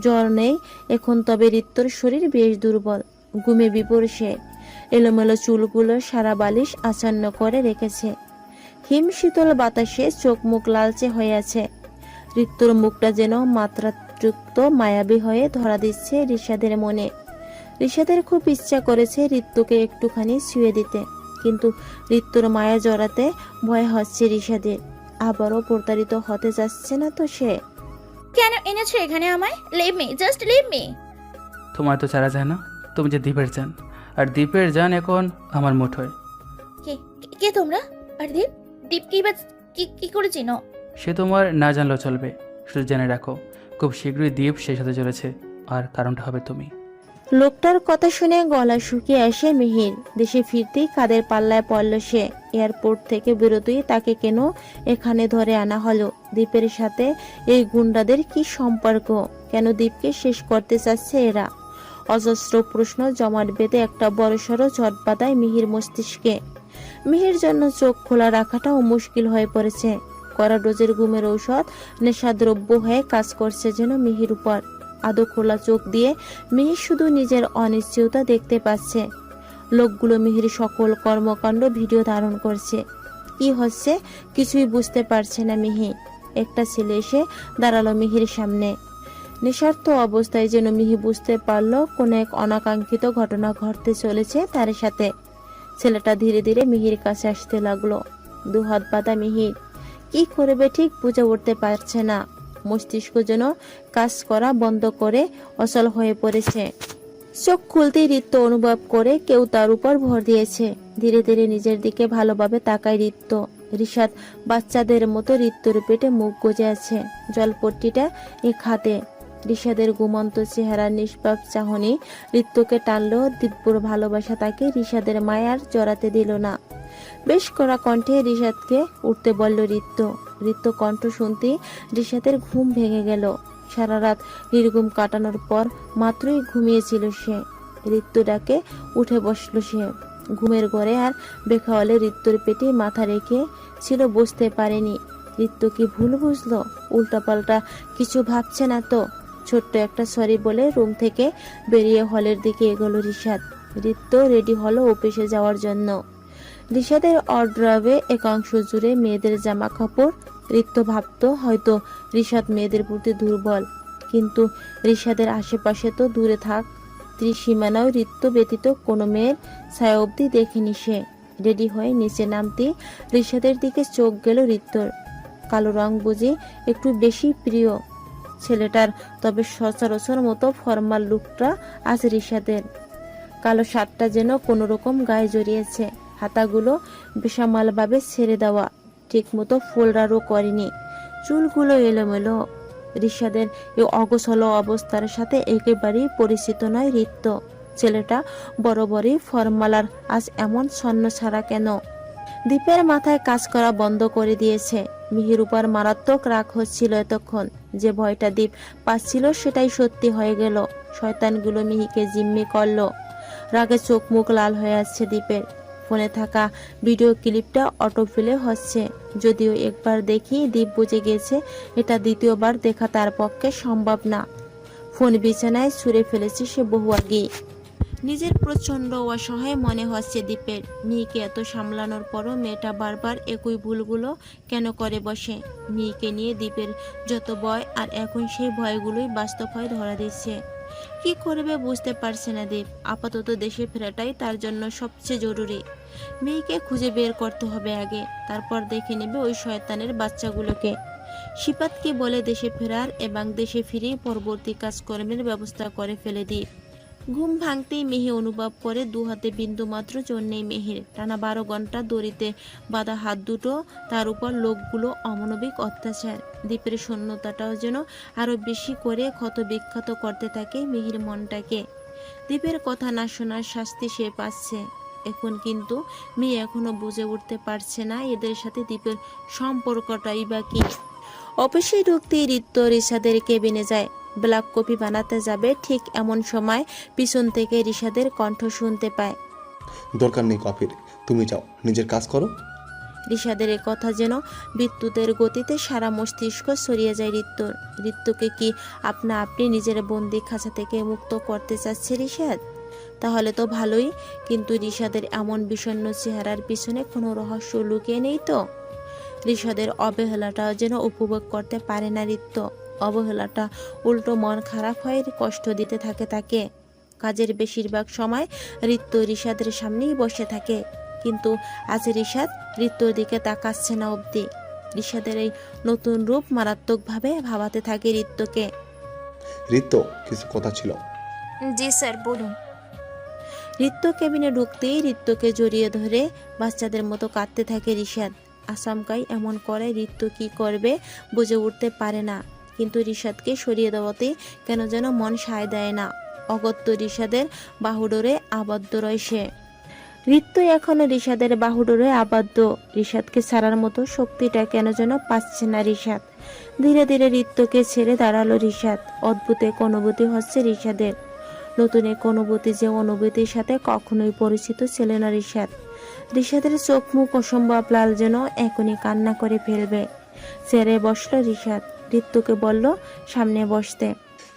জ্বর নেই এখন, তবে ঋতুর শরীর বেশ দুর্বল। ঘুমে বিভোর সে। এলোমেলো চুলগুলো সারা বালিশ আচ্ছন্ন করে রেখেছে। হিম শীতল বাতাসে চোখ মুখ লালচে হয়ে আছে। ঋতুর মুখটা যেন মাত্রাতিরিক্ত মায়াবী হয়ে ধরা দিচ্ছে রিশাদের মনে। রিশাদের খুব ইচ্ছা করেছে ঋতুকে একটুখানি ছুঁয়ে দিতে, কিন্তু ঋতুর মায়া জড়াতে ভয় হচ্ছে রিশাদের। আবারও প্রতারিত হতে যাচ্ছে না তো সে? কেন এনেছো এখানে আমায়? Leave me, just leave me. তোমার তো ছাড়া যায় না, তুমি যে দ্বীপের জান, আর দ্বীপের জান এখন আমার মুঠোয়। কে কে তোমরা? আর দীপ? দীপ কি করে চিনো? সে তোমার না জানলেও চলবে, শুধু জেনে রাখো খুব শীঘ্রই দ্বীপ শেষ হতে চলেছে, আর কারণটা হবে তুমি। লোকটার কথা শুনে গলা শুকিয়ে আসে মিহির। দেশে ফিরতেই কাদের পাল্লায় পড়ল সে। এয়ারপোর্ট থেকে বেরোতেই তাকে কেন এখানে ধরে আনা হলো? দ্বীপের সাথে এই গুন্ডাদের কি সম্পর্ক? কেন দ্বীপকে শেষ করতে চাচ্ছে এরা? অজস্র প্রশ্ন জমাট বেঁধে একটা বড়সড় ঝট বাঁধায় মিহির মস্তিষ্কে। মিহির জন্য চোখ খোলা রাখাটাও মুশকিল হয়ে পড়েছে। কড়া ডোজের ঘুমের ঔষধ নেশাদ্রব্য হয়ে কাজ করছে যেন মিহির উপর। আদো খোলা চোখ দিয়ে মিহির শুধু নিজের অনিশ্চয়তা দেখতে পাচ্ছে। লোকগুলো মিহির সকল কর্মকাণ্ড ভিডিও ধারণ করছে। কি হচ্ছে কিছুই বুঝতে পারছে না মিহি। একটা ছেলে এসে দাঁড়ালো মিহির সামনে। নিঃস্বার্থ অবস্থায় যেন মিহি বুঝতে পারল কোন এক অনাকাঙ্ক্ষিত ঘটনা ঘটতে চলেছে তার সাথে। ছেলেটা ধীরে ধীরে মিহির কাছে আসতে লাগলো। দুহাত বাঁধা মিহির কি করবে ঠিক বুঝে উঠতে পারছে না। মস্তিষ্ক যেন কাজ করা বন্ধ করে অচল হয়ে পড়েছে। চোখ খুলতেই ঋতু অনুভব করে কেউ তার উপর ভর দিয়েছে। ধীরে ধীরে নিজের দিকে ভালোভাবে তাকায় ঋতু। রিশাদ বাচ্চাদের মতো ঋতুর পেটে মুখ গুজে আছে, জলপট্টিটা এক হাতে। রিশাদের ঘুমন্ত চেহারার নিষ্পাপ চাহনি ঋতুকে টানলেও দিব্যর ভালোবাসা তাকে রিশাদের মায়ার জড়াতে দিল না। বেশ কড়া কণ্ঠে রিশাদকে উঠতে বলল ঋতু। ঋতু কণ্ঠ শুনতেই রিশাদের ঘুম ভেঙে গেল। সারা রাত নির্ঘুম কাটানোর পর মাত্রই ঘুমিয়েছিল সে। ঋতু ডাকে উঠে বসল সে। ঘুমের ঘরে আর বেখাওয়ালে ঋতুর পেটে মাথা রেখে ছিল, বুঝতে পারেনি। ঋতু কি ভুল বুঝলো? উল্টাপাল্টা কিছু ভাবছে না তো? ছোট্ট একটা সরি বলে রুম থেকে বেরিয়ে হলের দিকে এগোলো রিশাদ। ঋতু রেডি হলো অফিসে যাওয়ার জন্য। রিশাদের অর্ডারে একাংশ জুড়ে মেয়েদের জামা কাপড়। ঋতু ভাবতো হয়তো রিশাদ মেয়েদের প্রতি দুর্বল, কিন্তু রিশাদের আশেপাশে তো দূরে থাক ত্রিসীমানাও ঋতু ব্যতীত কোনো মেয়ের ছায়া অবধি দেখেনি সে। রেডি হয়ে নিচে নামতে রিশাদের দিকে চোখ গেল ঋতুর। কালো রং বুঝি একটু বেশি প্রিয় ছেলেটার, তবে সচরাচর মতো ফর্মাল লুকটা আজ রিশাদের। কালো শার্টটা যেন কোনো রকম গায়ে জড়িয়েছে, হাতাগুলো বেসামালভাবে ছেড়ে দেওয়া, ঠিকমতো ফোল্ডারও করেনি, চুলগুলো এলোমেলো। রিশাদের এই অগোছালো অবস্থার সাথে একেবারেই পরিচিত নয় রিত্য। ছেলেটা বরাবরই ফর্মালার, আজ এমন ছন্ন ছাড়া কেন? দীপের মাথায় কাজ করা বন্ধ করে দিয়েছে। মিহির উপর মারাত্মক রাগ হচ্ছিল এতক্ষণ। যে ভয়টা দীপ পাচ্ছিল সেটাই সত্যি হয়ে গেল। শয়তানগুলো মিহিকে জিম্মি করলো। রাগে চোখ মুখ লাল হয়ে আসছে দীপের। ফোনে থাকা ভিডিও ক্লিপটা অটোপ্লে হচ্ছে। যদিও একবার দেখি দীপ বুঝে গেছে এটা দ্বিতীয়বার দেখা তার পক্ষে সম্ভব না। ফোন বিছানায় ছুঁড়ে ফেলেছে সে বহু আগেই। নিজের প্রচণ্ড অসহায় মনে হচ্ছে দীপের। মেয়েকে এত সামলানোর পরও মেয়েটা বারবার একই ভুলগুলো কেন করে বসে? মেয়েকে নিয়ে দীপের যত ভয়, আর এখন সেই ভয়গুলোই বাস্তব হয়ে ধরা দিচ্ছে। কি করবে বুঝতে পারছে না দীপ। আপাতত দেশে ফেরাটাই তার জন্য সবচেয়ে জরুরি। মেয়েকে খুঁজে বের করতে হবে আগে, তারপর দেখে নেবে ওই শয়তানের বাচ্চাগুলোকে। শিপাতকে বলে দেশে ফেরার এবং দেশে ফিরে পরবর্তী কাজকর্মের ব্যবস্থা করে ফেলে দীপ। ঘুম ভাঙতেই মেহি অনুভব করে দু হাতে বিন্দু মাত্র জোর নেই মেহির। টানা 12 ঘন্টা দড়িতে বাঁধা হাত দুটো, তার উপর লোকগুলো অমানবিক অত্যাচার। দ্বীপের শূন্যতাটাও যেন আরো বেশি করে ক্ষত বিক্ষত করতে থাকে মেহির মনটাকে। দ্বীপের কথা না শোনার শাস্তি সে পাচ্ছে এখন, কিন্তু মেয়ে এখনো বুঝে উঠতে পারছে না এদের সাথে দ্বীপের সম্পর্কটাই বা কি। অফিসে ঢুকতেই রিত্য রিশাদের কেবিনে যায়। ব্ল্যাক কপি বানাতে যাবে, ঠিক এমন সময় পিছন থেকে রিশাদের কণ্ঠ শুনতে পায়। দরকার নেই কফির, তুমি যাও, নিজের কাজ করো। রিশাদের এ কথা যেন বিদ্যুতের গতিতে সারা মস্তিষ্ক ছড়িয়ে যায় রিত্যর। রিত্যকে কি আপনা আপনি নিজের বন্দি খাঁচা থেকে মুক্ত করতে চাচ্ছে রিশাদ? তাহলে তো ভালোই, কিন্তু রিশাদের এমন বিষণ্ণ চেহারার পিছনে কোনো রহস্য লুকিয়ে নেই তো? রিশাদের অবহেলাটাও যেন উপভোগ করতে পারে না রিত্য। অবহেলাটা উল্টো মন খারাপ হয়ে কষ্ট দিতে থাকে তাকে। কাজের বেশিরভাগ সময় রিত্য রিশাদের সামনেই বসে থাকে, কিন্তু আজ রিশাদ রিত্যর দিকে তাকাচ্ছে না অবধি। রিশাদের এই নতুন রূপ মারাত্মকভাবে ভাবাতে থাকে রিত্যকে। রিত্য, কিছু কথা ছিল। জি স্যার, বলুন। রিত্য কেবিনে ঢুকতেই রিত্যকে জড়িয়ে ধরে বাচ্চাদের মতো কাঁদতে থাকে রিশাদ। আচমকাই এমন করে রিত্য কি করবে বুঝে উঠতে পারে না, কিন্তু রিশাদকে সরিয়ে দেওয়াতে কেন যেন মন সায় দেয় না। অগত্য রিশাদের বাহুডোরে আবদ্ধ রয় সে। রিত্য এখনো রিশাদের বাহুডোরে আবদ্ধ। রিশাদকে ছাড়ার মতো শক্তিটা কেন যেন পাচ্ছে না রিশাদ। ধীরে ধীরে রিত্যকে ছেড়ে দাঁড়ালো রিশাদ। অদ্ভুত এক অনুভূতি হচ্ছে রিশাদের। নতুন এক অনুভূতি, যে অনুভূতির সাথে কখনোই পরিচিত ছিল না রিশাদ। রিশাদের চোখ মুখ অসম্ভব লাল, যেন এখনই কান্না করে ফেলবে। চেয়ারে বসলো রিশাদ। রিত্যকে বলল সামনে বসতে।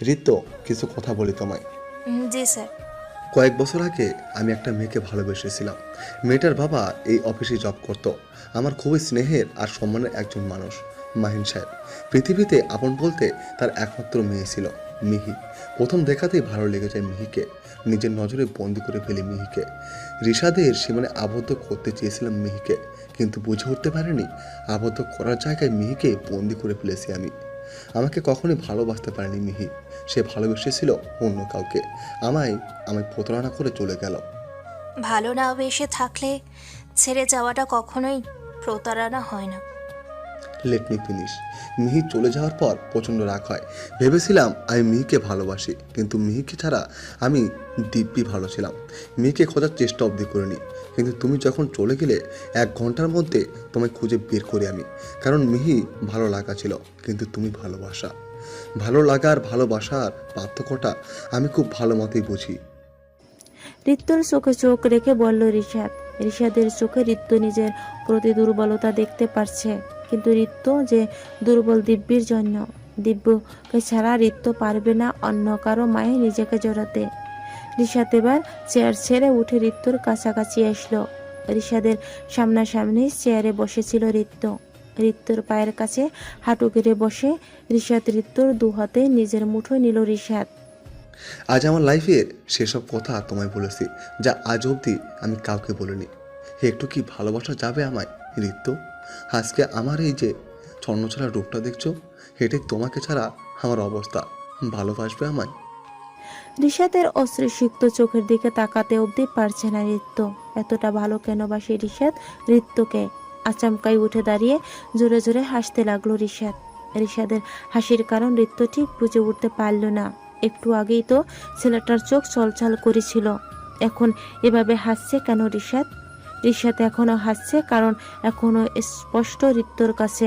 রিত্য, কিছু কথা বলি তোমায়। জি স্যার। কয়েক বছর আগে আমি একটা মেয়েকে ভালোবেসেছিলাম। মেয়েটার বাবা এই অফিসে জব করত। আমার খুবই স্নেহের আর সম্মানের একজন মানুষ, মাহিন সাহেব। পৃথিবীতে আপন বলতে তার একমাত্র মেয়ে ছিল মিহি। প্রথম দেখাতেই ভালো লেগে যায় মিহিকে। নিজের নজরে বন্দি করে ফেলি মিহিকে। রিশাদের সীমানে আবদ্ধ করতে চেয়েছিলাম মিহিকে, কিন্তু বুঝে উঠতে পারিনি আবদ্ধ করার জায়গায় মিহিকে বন্দি করে ফেলেছি আমি। আমাকে কখনোই ভালোবাসতে পারেনি মিহি। সে ভালোবেসেছিল অন্য কাউকে। আমায় প্রতারণা করে চলে গেল। ভালো না বেসে থাকলে ছেড়ে যাওয়াটা কখনোই প্রতারণা হয় না। Let me finish. মিহি চলে যাওয়ার পর প্রচণ্ড রাগ হয়। ভেবেছিলাম আমি মিহিকে ভালোবাসি, কিন্তু মিহিকে ছাড়া আমি দিব্যি ভালো ছিলাম। মিহিকে খোঁজার চেষ্টা অবধি করিনি, কিন্তু তুমি যখন চলে গেলে 1 ঘন্টার মধ্যে তোমায় খুঁজে বের করি আমি। কারণ মিহি ভালো লাগা ছিল, কিন্তু তুমি ভালোবাসা। ভালো লাগা আর ভালোবাসার পার্থক্যটা আমি খুব ভালো মতোই বুঝি। রিত্যর চোখে চোখ রেখে বলল রিশাদ। রিশাদের চোখে রিত্য নিজের প্রতি দুর্বলতা দেখতে পারছে, কিন্তু রিত্য যে দুর্বল দিব্যির জন্য। দিব্যকে ছাড়া রিত্য পারবে না অন্য কারো মায়ে নিজেকে জড়াতে। রিশাদ এবার চেয়ার ছেড়ে উঠে রিত্যর কাছাকাছি আসলো। রিশাদের সামনাসামনি চেয়ারে বসেছিল রিত্য। রিত্যর পায়ের কাছে হাঁটু গেড়ে বসে রিশাদ রিত্যর 2 হাতে নিজের মুঠো নিল রিশাদ। আজ আমার লাইফের সেসব কথা তোমায় বলেছি, যা আজ অবধি আমি কাউকে বলিনি। একটু কি ভালোবাসা যাবে আমায় রিত্য? আজকে আমার এই যে ছন্নছাড়া রূপটা দেখছো, এটাই তোমাকে ছাড়া আমার অবস্থা। ভালোবাসবে আমায়? রিশাদের অশ্রুসিক্ত চোখের দিকে তাকাতে অবধি পারছে না ঋত্য। এতটা ভালো কেন বাসে রিশাদ ঋত্যকে? আচমকাই উঠে দাঁড়িয়ে জোরে জোরে হাসতে লাগলো রিশাদ। রিশাদের হাসির কারণ ঋত্য ঠিক বুঝে উঠতে পারল না। একটু আগেই তো ছেলেটার চোখ ছলছল করেছিল, এখন এভাবে হাসছে কেন রিশাদ? রিশাদ এখনো হাসছে কারণ এখনো স্পষ্ট ঋত্যর কাছে।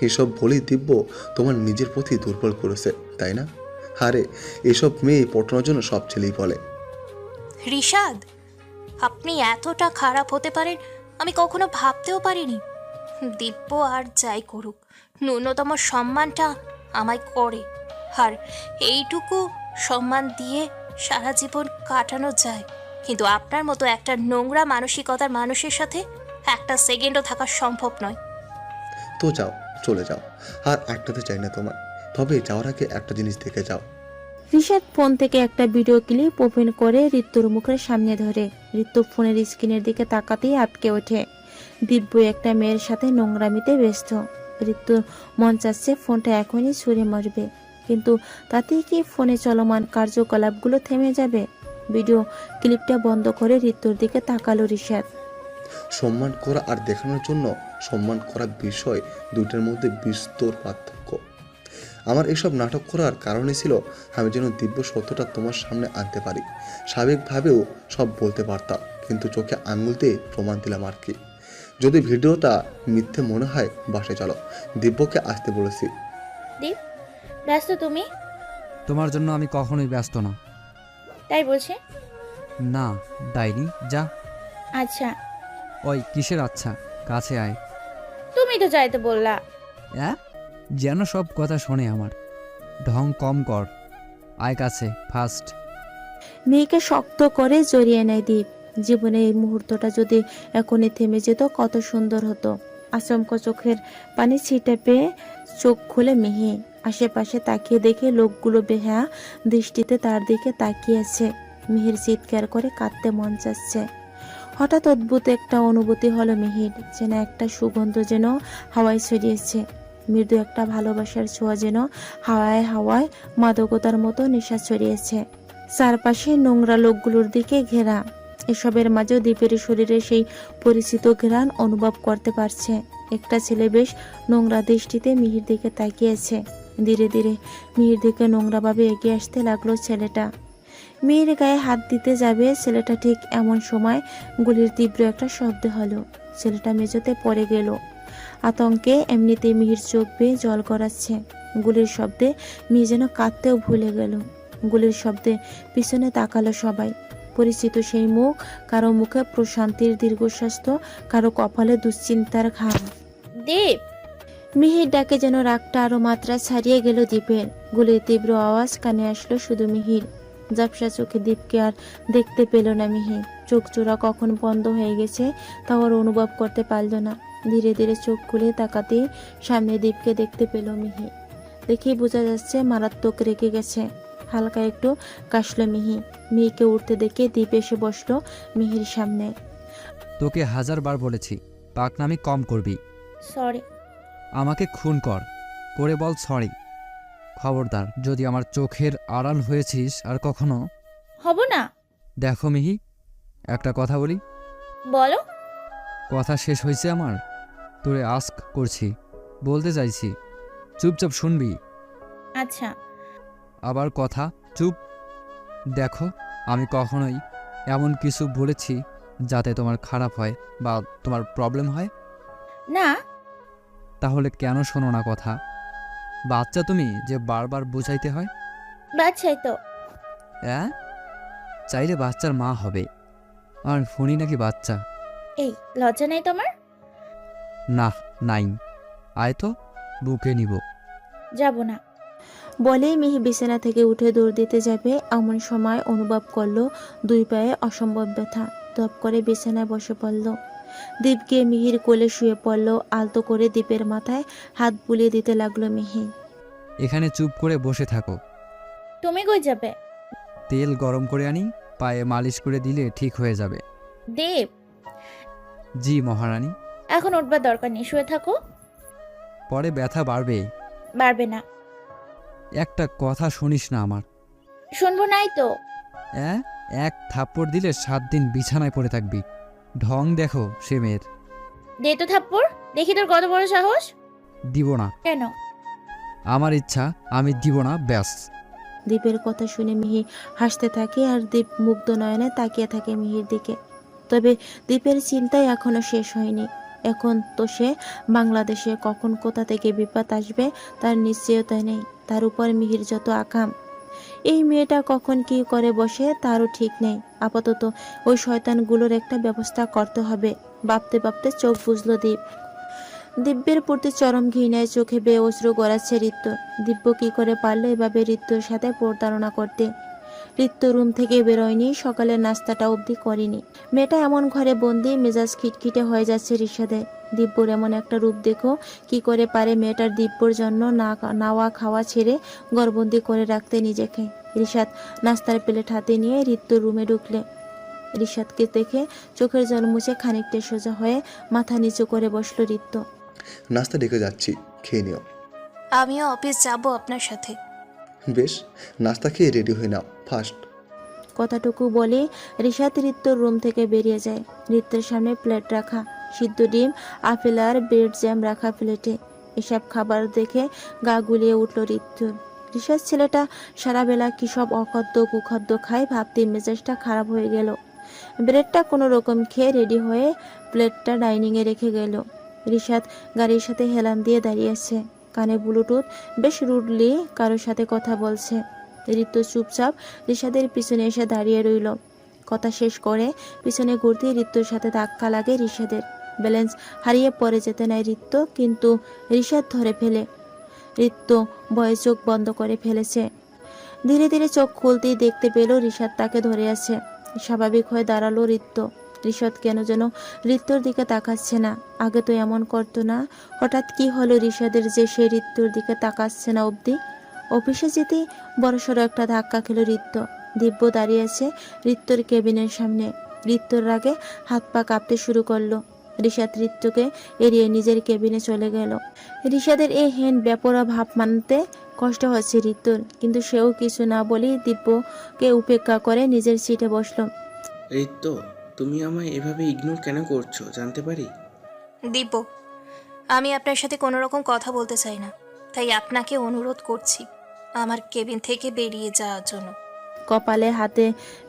এসব বলেই দিব্য তোমার নিজের প্রতি দুর্বল করেছে, তাই না? আরে এসব মেয়ে পটানোর জন্য সব ছেলেই বলে। রিশাদ, আপনি এতটা খারাপ হতে পারেন আমি কখনো ভাবতেও পারিনি। দিব্য আর যাই করুক, ন্যূনতম সম্মানটা আমায় করে, আর এইটুকু সম্মান দিয়ে সারা জীবন কাটানো যায়। কিন্তু আপনার মতো একটা নোংরা মানসিকতার মানুষের সাথে একটা সেকেন্ডও থাকা সম্ভব নয়। তো যাও, চলে যাও, আর একটাতে চাই না তোমার। তবে যাওয়ার আগে একটা জিনিস দেখে যাও। রিশাদ ফোন থেকে একটা ভিডিও ক্লিপ ওপেন করে ঋত্যুর মুখের সামনে ধরে। ঋত্যু ফোনের স্ক্রিনের দিকে তাকাতেই আটকে ওঠে। দিব্য একটা মেয়ের সাথে নোংরামিতে ব্যস্ত। ঋত্যুর মন চাচ্ছে ফোনটা এখনই ছুঁড়ে মারবে, কিন্তু তাতেই কি ফোনে চলমান কার্যকলাপগুলো থেমে যাবে? ভিডিও ক্লিপটা বন্ধ করে ঋত্যুর দিকে তাকালো রিশাদ। সম্মান করা আর দেখানোর জন্য সম্মান করা বিষয় দুইটার মধ্যে বিস্তর পার্থক্য। আমার এসব নাটক করার কারণে ছিল আমি যেন দিব্য সত্যটা তোমার সামনে আনতে পারি। স্বাভাবিকভাবেও সব বলতে পারতাম, কিন্তু চোখে আঙুল দিয়ে প্রমাণ দিলাম আর কি। যদি ভিডিওটা মিথ্যে মনে হয় বাসায় চলো, দিব্যকে আসতে বলেছি। দীপ, ব্যস্ত তুমি? তোমার জন্য আমি কখনোই ব্যস্ত না। তাই বলছে? না ডাইনি, যা। আচ্ছা। ওই কিসের আচ্ছা, কাছে আয়। তুমি তো যাইতে বললা। অ্যাঁ, যেন সব কথা শোনে আমার। ঢং কম কর, আয় কাছে ফার্স্ট। মেয়েকে শক্ত করে জড়িয়ে নেয় দীপ। জীবনে এই মুহূর্তটা যদি এখনই থেমে যেত কত সুন্দর হতো। আচমকা চোখের পানি ছিটে পেয়ে চোখ খুলে মেহে আশেপাশে তাকিয়ে দেখে লোকগুলো বেহা দৃষ্টিতে তার দিকে তাকিয়েছে। মিহির চিৎকার করে কাঁদতে মন চাচ্ছে। হঠাৎ অদ্ভুত একটা অনুভূতি হলো মিহির, যেন একটা সুগন্ধ যেন হাওয়ায় ছড়িয়েছে। মৃদু একটা ভালোবাসার ছোঁয়া যেন হাওয়ায় হাওয়ায় মাদকতার মতো নেশা ছড়িয়েছে। চারপাশে নোংরা লোকগুলোর দিকে ঘেরা। এসবের মাঝেও দ্বীপের শরীরে সেই পরিচিত ঘ্রাণ অনুভব করতে পারছে। একটা ছেলে বেশ নোংরা দৃষ্টিতে মিহির দিকে তাকিয়েছে। ধীরে ধীরে মিহির দিকে নোংরাভাবে এগিয়ে আসতে লাগলো ছেলেটা। মেয়ের গায়ে হাত দিতে যাবে ছেলেটা, ঠিক এমন সময় গুলির তীব্র একটা শব্দ হলো। ছেলেটা মেঝেতে পড়ে গেল। আতঙ্কে এমনিতেই মিহির চোখ বেয়ে জল গড়াচ্ছে। গুলির শব্দে মিহি যেন কাঁদতেও ভুলে গেল। গুলির শব্দে পিছনে তাকালো সবাই। পরিচিত সেই মুখ, কারো মুখে প্রশান্তির দীর্ঘশ্বাস, কারো কপালে দুশ্চিন্তার ঘাম। দীপ! মিহির ডাকে যেন রাগটা আরো মাত্রা ছাড়িয়ে গেল দীপের। গুলির তীব্র আওয়াজ কানে আসলো শুধু মিহির। ঝাপসা চোখে দীপকে আর দেখতে পেল না মিহি। চোখ জোড়া কখন বন্ধ হয়ে গেছে তাও আর অনুভব করতে পারল না। ধীরে ধীরে চোখ খুলে তাকাতেই সামনে দীপকে দেখতে পেল মিহি। দেখেই বোঝা যাচ্ছে মারাত্মক রেগে গেছে। হালকা একটু কাশলো মিহি। মেয়েকে উঠতে দেখে দীপ এসে বসলো মিহির সামনে। তোকে 1000 বার বলেছি পাকনামি কম করবি। সরি। আমাকে খুন কর, করে বল সরি। খবরদার, যদি আমার চোখের আড়াল হয়েছিস আর কখনো। হব না। দেখো মিহি, একটা কথা বলি। বলো। কথা শেষ হয়েছে আমার, তোরে আস্ক করছি, বলতে চাইছি, চুপচাপ শুনবি। আচ্ছা। আবার কথা চুপ। দেখো, আমি কখনোই এমন কিছু বলেছি যাতে তোমার খারাপ হয় বা তোমার প্রবলেম হয় না। তাহলে কেন শোনো না কথা? বাচ্চা তুমি যে বারবার বোঝাইতে হয়? বাচ্চাই তো। হ্যাঁ, চাইলে বাচ্চার মা হবে, আর ফোনই নাকি বাচ্চা। এই লজ্জা নেই তোমার? না, নাই। আয় তো, বুকে নিব। যাব না। বলেই মিহি বিছানা থেকে উঠে দৌড় দিতে যাবে, এমন সময় অনুভব করলো দুই পায়ে অসম্ভব ব্যথা। দপ করে বিছানায় বসে পড়ল। দীপ গিয়ে মিহির কোলে শুয়ে পড়ল। আলতো করে দীপের মাথায় হাত বুলিয়ে দিতে লাগলো মিহি। এখানে চুপ করে বসে থাকো। তুমি কই যাবে? তেল গরম করে আনি, পায়ে মালিশ করে দিলে ঠিক হয়ে যাবে। দীপ! জি মহারানী। এখন উঠবার দরকার নেই, শুয়ে থাকো। পরে ব্যথা বাড়বে। বাড়বে না। একটা কথা শুনিস না আমার? শুনবো নাই তো। হ্যাঁ, এক থাপ্পড় দিলে 7 দিন বিছানায় পড়ে থাকবি। ঢং দেখো সে মেয়ের। দে তো থাপ্পড়, দেখি তোর কত বড় সাহস। দিব না। কেন? আমার ইচ্ছা, আমি দিব না, ব্যাস। দীপের কথা শুনে মিহি হাসতে থাকে আর দীপ মুগ্ধ নয়নে তাকিয়ে থাকে মিহির দিকে। তবে দীপের চিন্তাই এখনো শেষ হয়নি। এখন তো সে বাংলাদেশে, কখন কোথা থেকে বিপদ আসবে তার নিশ্চয়তা নেই। তার উপর মিহির যত আকাম, এই মেয়েটা কখন কি করে বসে তারও ঠিক নেই। আপাতত ওই শয়তানগুলোর একটা ব্যবস্থা করতে হবে। ভাবতে ভাবতে চোখ বুঝলো দীপ। দিব্যের প্রতি চরম ঘৃণায় চোখে বেয়ে অশ্রু গড়াচ্ছে ঋত্য। দিব্য কি করে পারলো এভাবে ঋত্যর সাথে প্রতারণা করতে? ঋত্য রুম থেকে বেরোয়নি, সকালের নাস্তাটা অবধি করেনি। মেয়েটা এমন ঘরে বন্দি, মেজাজ খিটখিটে হয়ে যাচ্ছে ঋষাদের। দিব্যর এমন একটা রূপ দেখো, কি করে পারে মেয়েটার দিব্যর জন্য নাওয়া খাওয়া ছেড়ে ঘরবন্দি করে রাখতে নিজেকে। ঋষাদ নাস্তার প্লেট হাতে নিয়ে ঋত্যর রুমে ঢুকলে ঋষাদকে দেখে চোখের জল মুছে খানিকটা সোজা হয়ে মাথা নিচু করে বসলো ঋত্য। নাস্তা ডেকে যাচ্ছি, খেয়ে নিও। আমিও অফিস যাব আপনার সাথে। বেশ, নাস্তা খেয়ে রেডি হয়ে নাও ফার্স্ট। কথাটুকু বলে ঋষাদ ঋত্যর রুম থেকে বেরিয়ে যায়। ঋত্যের সামনে প্লেট রাখা, সিদ্ধ ডিম, আপেল আর ব্রেড জ্যাম রাখা প্লেটে। এসব খাবার দেখে গা গুলিয়ে উঠল ঋত্যুর। ঋষাদ ছেলেটা সারা বেলা কি সব অখাদ্য কুখাদ্য খায় ভাবতে মেজাজটা খারাপ হয়ে গেল। ব্রেডটা কোনো রকম খেয়ে রেডি হয়ে প্লেটটা ডাইনিংয়ে রেখে গেল। ঋষাদ গাড়ির সাথে হেলান দিয়ে দাঁড়িয়েছে, কানে ব্লুটুথ, বেশ রুডলি কারোর সাথে কথা বলছে। ঋতু চুপচাপ ঋষাদের পিছনে এসে দাঁড়িয়ে রইল। কথা শেষ করে পিছনে ঘুরতে ঋতুর সাথে ধাক্কা লাগে ঋষাদের। ব্যালেন্স হারিয়ে পড়ে যেতে নেয় ঋত্য, কিন্তু ঋষাদ ধরে ফেলে। ঋত্য ভয়ে চোখ বন্ধ করে ফেলেছে। ধীরে ধীরে চোখ খুলতেই দেখতে পেল ঋষাদ তাকে ধরে আছে। স্বাভাবিক হয়ে দাঁড়ালো ঋত্য। ঋষাদ কেন যেন ঋত্যর দিকে তাকাচ্ছে না। আগে তো এমন করতো না। হঠাৎ কি হলো ঋষাদের যে সে ঋত্যর দিকে তাকাচ্ছে না অবধি? অফিসে যেতেই বড়সড় একটা ধাক্কা খেল ঋত্য। দিব্য দাঁড়িয়ে আছে ঋত্যর কেবিনের সামনে। ঋত্যর রাগে হাত পা কাঁপতে শুরু করলো। ঋষাদ ঋত্যকে এড়িয়ে নিজের কেবিনে চলে গেল। ঋষাদের এই হেন বেপরোয়া ভাব মানতে কষ্ট হচ্ছে ঋত্যর, কিন্তু সেও কিছু না বলেই দিব্যকে উপেক্ষা করে নিজের সিটে বসলো। ঋত্য, তুমি আমায় এভাবে ইগনোর কেন করছো জানতে পারি? দিব্য, আমি আপনার সাথে কোনো রকম কথা বলতে চাই না, তাই আপনাকে অনুরোধ করছি আমার কেবিন থেকে বেরিয়ে যাওয়ার জন্য। কপালে হাতে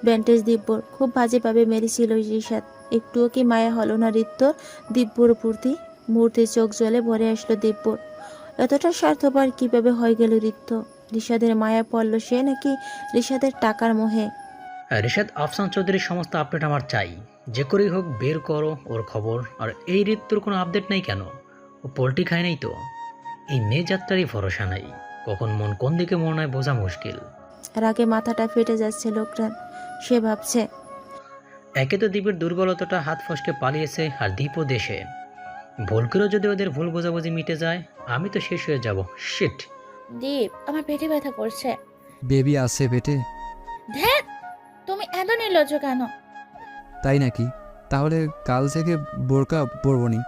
ব্যান্ডেজ দিব্যর। খুব বাজেভাবে মেরেছিল ঋষাদ। একটুও কি মায়া হলো না ঋত্যর দিব্যর প্রতি? মুহূর্তে চোখ জলে ভরে আসলো দিব্যর। এতটা স্বার্থপর কিভাবে হয়ে গেল ঋত্য? ঋষাদের মায়া পড়ল সে, নাকি ঋষাদের টাকার মোহে? ঋষাদ আফসান চৌধুরীর সমস্ত আপডেট আমার চাই। যে করেই হোক বের করো ওর খবর। আর এই ঋত্যুর কোনো আপডেট নেই কেন? ও পোল্ট্রি খায় নাই তো? এই মেয়ে যাত্রারই ভরসা নাই, কখন মন কোন দিকে মনে হয় বোঝা মুশকিল। রাগে মাথাটা ফেটে যাচ্ছে লোকটার। সে ভাবছে, একে তো দ্বীপের দুর্বলতাটা হাত ফসকে পালিয়েছে, আর দ্বীপও দেশে। ভুল করেও যদি ওদের ভুল বোঝাবুঝি মিটে যায়, আমি তো শেষ হয়ে যাব। শিট। দীপ, আমার পেটে ব্যথা করছে। বেবি আছে পেটে? ধ্যাত, তুমি এত নির্লজ্জ কেন? তাই নাকি? তাহলে কাল থেকে বোরকা পরবনি।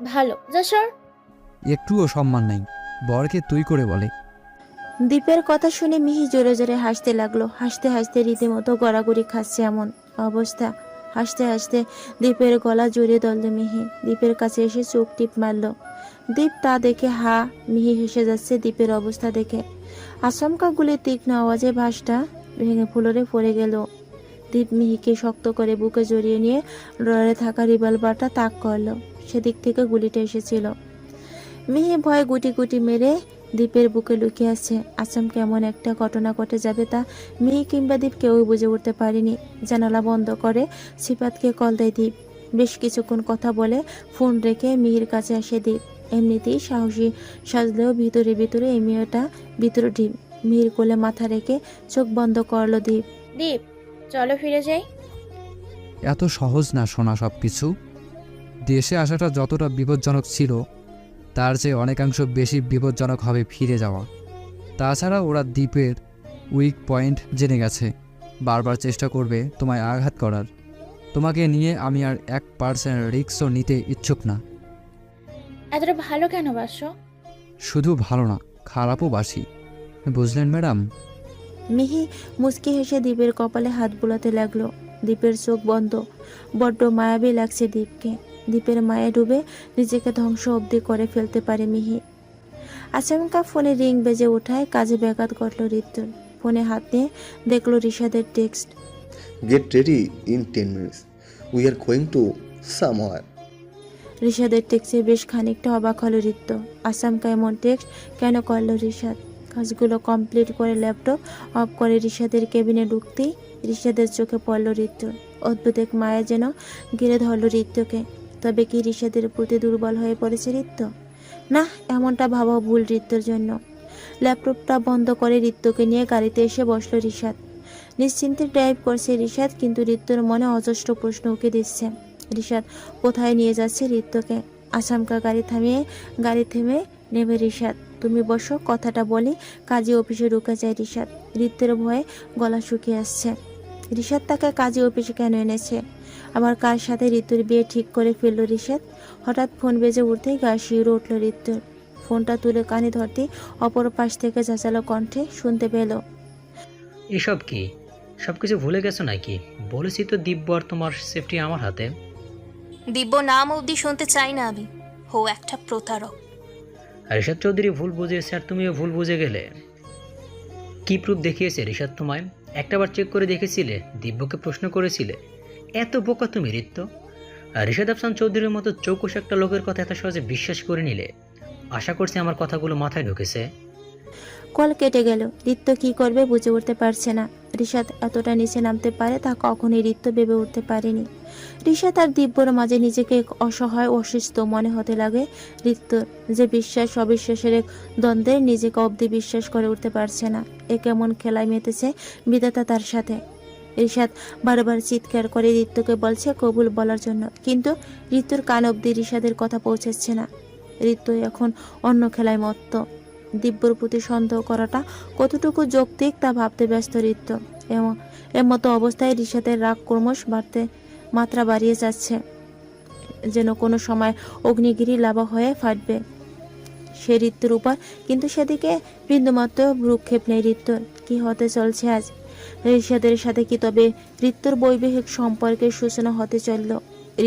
ভালো, যা সর। একটুও সম্মান নাই, বরকে তুই করে বলে। দীপের কথা শুনে মিহি জোরে জোরে হাসতে লাগলো। হাসতে হাসতে রীতিমতো গড়াগড়ি খাচ্ছে এমন অবস্থা। হাসতে হাসতে দীপের গলা জড়িয়ে ধরল মিহি। দীপের কাছে এসে চোখ টিপ মারল। দীপ তা দেখে মিহি হেসে যাচ্ছে দীপের অবস্থা দেখে। আচমকা গুলির তীক্ষ্ণ আওয়াজে ভাসটা ভেঙে ফুলরে পড়ে গেল। দীপ মিহিকে শক্ত করে বুকে জড়িয়ে নিয়ে ড্রয়ারে থাকা রিভলভারটা তাক করলো। সেদিক থেকে গুলিটা এসেছিল। মিহি ভয়ে গুটি গুটি মেরে দীপের বুকে লুকিয়ে আছে। আচমকা এমন একটা ঘটনা ঘটে যাবে তা মিহি কিংবা দীপ কেউই বুঝে উঠতে পারেনি। জানালা বন্ধ করে সিফাতকে কল দেয় দীপ। বেশ কিছুক্ষণ কথা বলে ফোন রেখে মিহির কাছে আসে দীপ। এমনিতেই সাহসী সাজলেও ভিতরে ভিতরে এই মেয়েটা ভিতরে ঢিপ। মিহির কোলে মাথা রেখে চোখ বন্ধ করলো দীপ। দীপ, চলো ফিরে যাই। এত সহজ না শোনা সব কিছু। দেশে আসাটা যতটা বিপজ্জনক ছিল, তার চেয়ে অনেকাংশ বেশি বিপজ্জনক হবে ফিরে যাওয়া। তাছাড়া ওরা দ্বীপের উইক পয়েন্ট জেনে গেছে, বারবার চেষ্টা করবে তোমায় আঘাত করার। তোমাকে নিয়ে আমি আর 1% রিস্কও নিতে ইচ্ছুক না। এতটা ভালো কেন বাসো? শুধু ভালো না, খারাপও বাসি। বুঝলেন ম্যাডাম? মিহি মুচকি হেসে দীপের কপালে হাত বুলাতে লাগলো। দীপের চোখ বন্ধ। বড্ড মায়াবী লাগছে দীপকে। দীপের মায়ে ডুবে নিজেকে ধ্বংস অবধি করে ফেলতে পারে মিহি। আচমকা ফোনে রিং বেজে ওঠায় কাজে ব্যাঘাত ঘটল ঋতুর। ফোনে হাত নিয়ে দেখলো রিশাদের text. Get ready in 10 minutes. We are going to somewhere. রিশাদের টেক্সটে বেশ খানিকটা অবাক হলো ঋতু। আচমকা এমন টেক্সট কেন করলো রিশাদ? কাজগুলো কমপ্লিট করে ল্যাপটপ অফ করে রিশাদের কেবিনে ঢুকতেই রিশাদের চোখে পড়ল ঋতু। অদ্ভুত এক মায়া যেন ঘিরে ধরল ঋতুকে। তবে কি রিশাদের প্রতি দুর্বল হয়ে পড়েছে ঋতু? না, এমনটা ভাবা ভুল ঋতুর জন্য। ল্যাপটপটা বন্ধ করে ঋতুকে নিয়ে গাড়িতে এসে বসলো রিশাদ। নিশ্চিন্তে ড্রাইভ করছে রিশাদ, কিন্তু ঋতুর মনে অজস্র প্রশ্ন উঁকে দিচ্ছে। রিশাদ কোথায় নিয়ে যাচ্ছে ঋতুকে? আচমকা গাড়ি থেমে নেবে রিশাদ। তুমি বসো, কথাটা বলি। কাজী অফিসে ঢুকে যায় রিশাদ। ঋতুর ভয়ে গলা শুকিয়ে আসছে। রিশাদ তাকে কাজী অফিসে কেন এনেছে? আবার কার সাথে ঋতুর বিয়ে ঠিক করে ফেলল রিশাদ? হঠাৎ ফোন বেজে উঠতেই গা শিউরে উঠল ঋতুর। ফোনটা তুলে কানে ধরতেই অপর পাশ থেকে চেঁচালো কণ্ঠে শুনতে পেল। এসব কি? সব কিছু ভুলে গেছো নাকি? বলেছি তো দিব্য আর তোমার সেফটি আমার হাতে। দিব্য নাম অবধি শুনতে চাই না আমি। হো একটা প্রতারক। আর ঋষাদ চৌধুরী ভুল বুঝেছে আর তুমিও ভুল বুঝে গেলে। কি প্রুফ দেখিয়েছে ঋষাদ তোমায়? একটাবার চেক করে দেখেছিলে? দিব্যকে প্রশ্ন করেছিলে? এত বোকা তুমি ঋত্য। আর ঋষাদ আফসান চৌধুরীর মতো চৌকুশ একটা লোকের কথা এত সহজে বিশ্বাস করে নিলে? আশা করছি আমার কথাগুলো মাথায় ঢুকেছে। কল কেটে গেল। ঋত্য কি করবে বুঝে উঠতে পারছে না। ঋষাদ এতটা নিচে নামতে পারে তা কখনোই ঋত্য ভেবে উঠতে পারেনি। ঋষাদ আর দিব্যর মাঝে নিজেকে অসহায় অসুস্থ মনে হতে লাগে ঋত্য, যে বিশ্বাস অবিশ্বাসের এক দ্বন্দ্বে নিজেকে অবধি বিশ্বাস করে উঠতে পারছে না। এ কেমন খেলায় মেতেছে বিধাতা তার সাথে। ঋষাদ বারবার চিৎকার করে ঋত্যকে বলছে কবুল বলার জন্য, কিন্তু ঋত্যুর কান অবধি ঋষাদের কথা পৌঁছাচ্ছে না। ঋত্য এখন অন্য খেলায় মত্ত। দিব্যর প্রতি সন্দেহ করাটা কতটুকু যৌক্তিক তা ভাবতে ব্যস্ত ঋত্য। এমতো অবস্থায় ঋষাদের রাগ ক্রমশ মাত্রা বাড়িয়ে যাচ্ছে, যেন কোনো সময় অগ্নিগিরি লাভা হয়ে ফাটবে সে ঋত্যুর উপর। কিন্তু সেদিকে বিন্দুমাত্র ভ্রুক্ষেপ নেই ঋত্যুর। কি হতে চলছে আজ? ঋষাদের সাথে কি তবে ঋত্যুর বৈবাহিক সম্পর্কের সূচনা হতে চলল?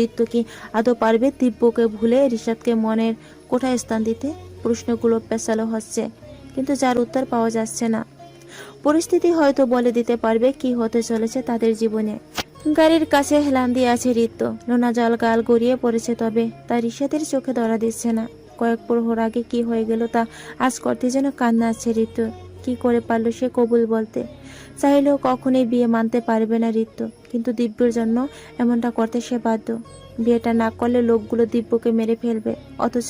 ঋত্য কি আদৌ পারবে দিব্যকে ভুলে ঋষাদকে মনের কোথায় স্থান দিতে? প্রশ্নগুলো পেছালো হচ্ছে, কিন্তু যার উত্তর পাওয়া যাচ্ছে না। পরিস্থিতি হয়তো বলে দিতে পারবে কি হতে চলেছে তাদের জীবনে। গাড়ির কাছে হেলান দিয়ে আছে ঋত্য। নোনা জল গাল গড়িয়ে পড়েছে, তবে তা ঋষাদের চোখে ধরা দিচ্ছে না। কয়েক প্রহর আগে কি হয়ে গেল তা আজ করতে যেন কান্না আছে ঋত্য। কি করে পারলো সে কবুল বলতে? চাইলেও কখনোই বিয়ে মানতে পারবে না ঋত্য, কিন্তু দিব্যের জন্য এমনটা করতে সে বাধ্য। বিয়েটা না করলে লোকগুলো দিব্যকে মেরে ফেলবে, অথচ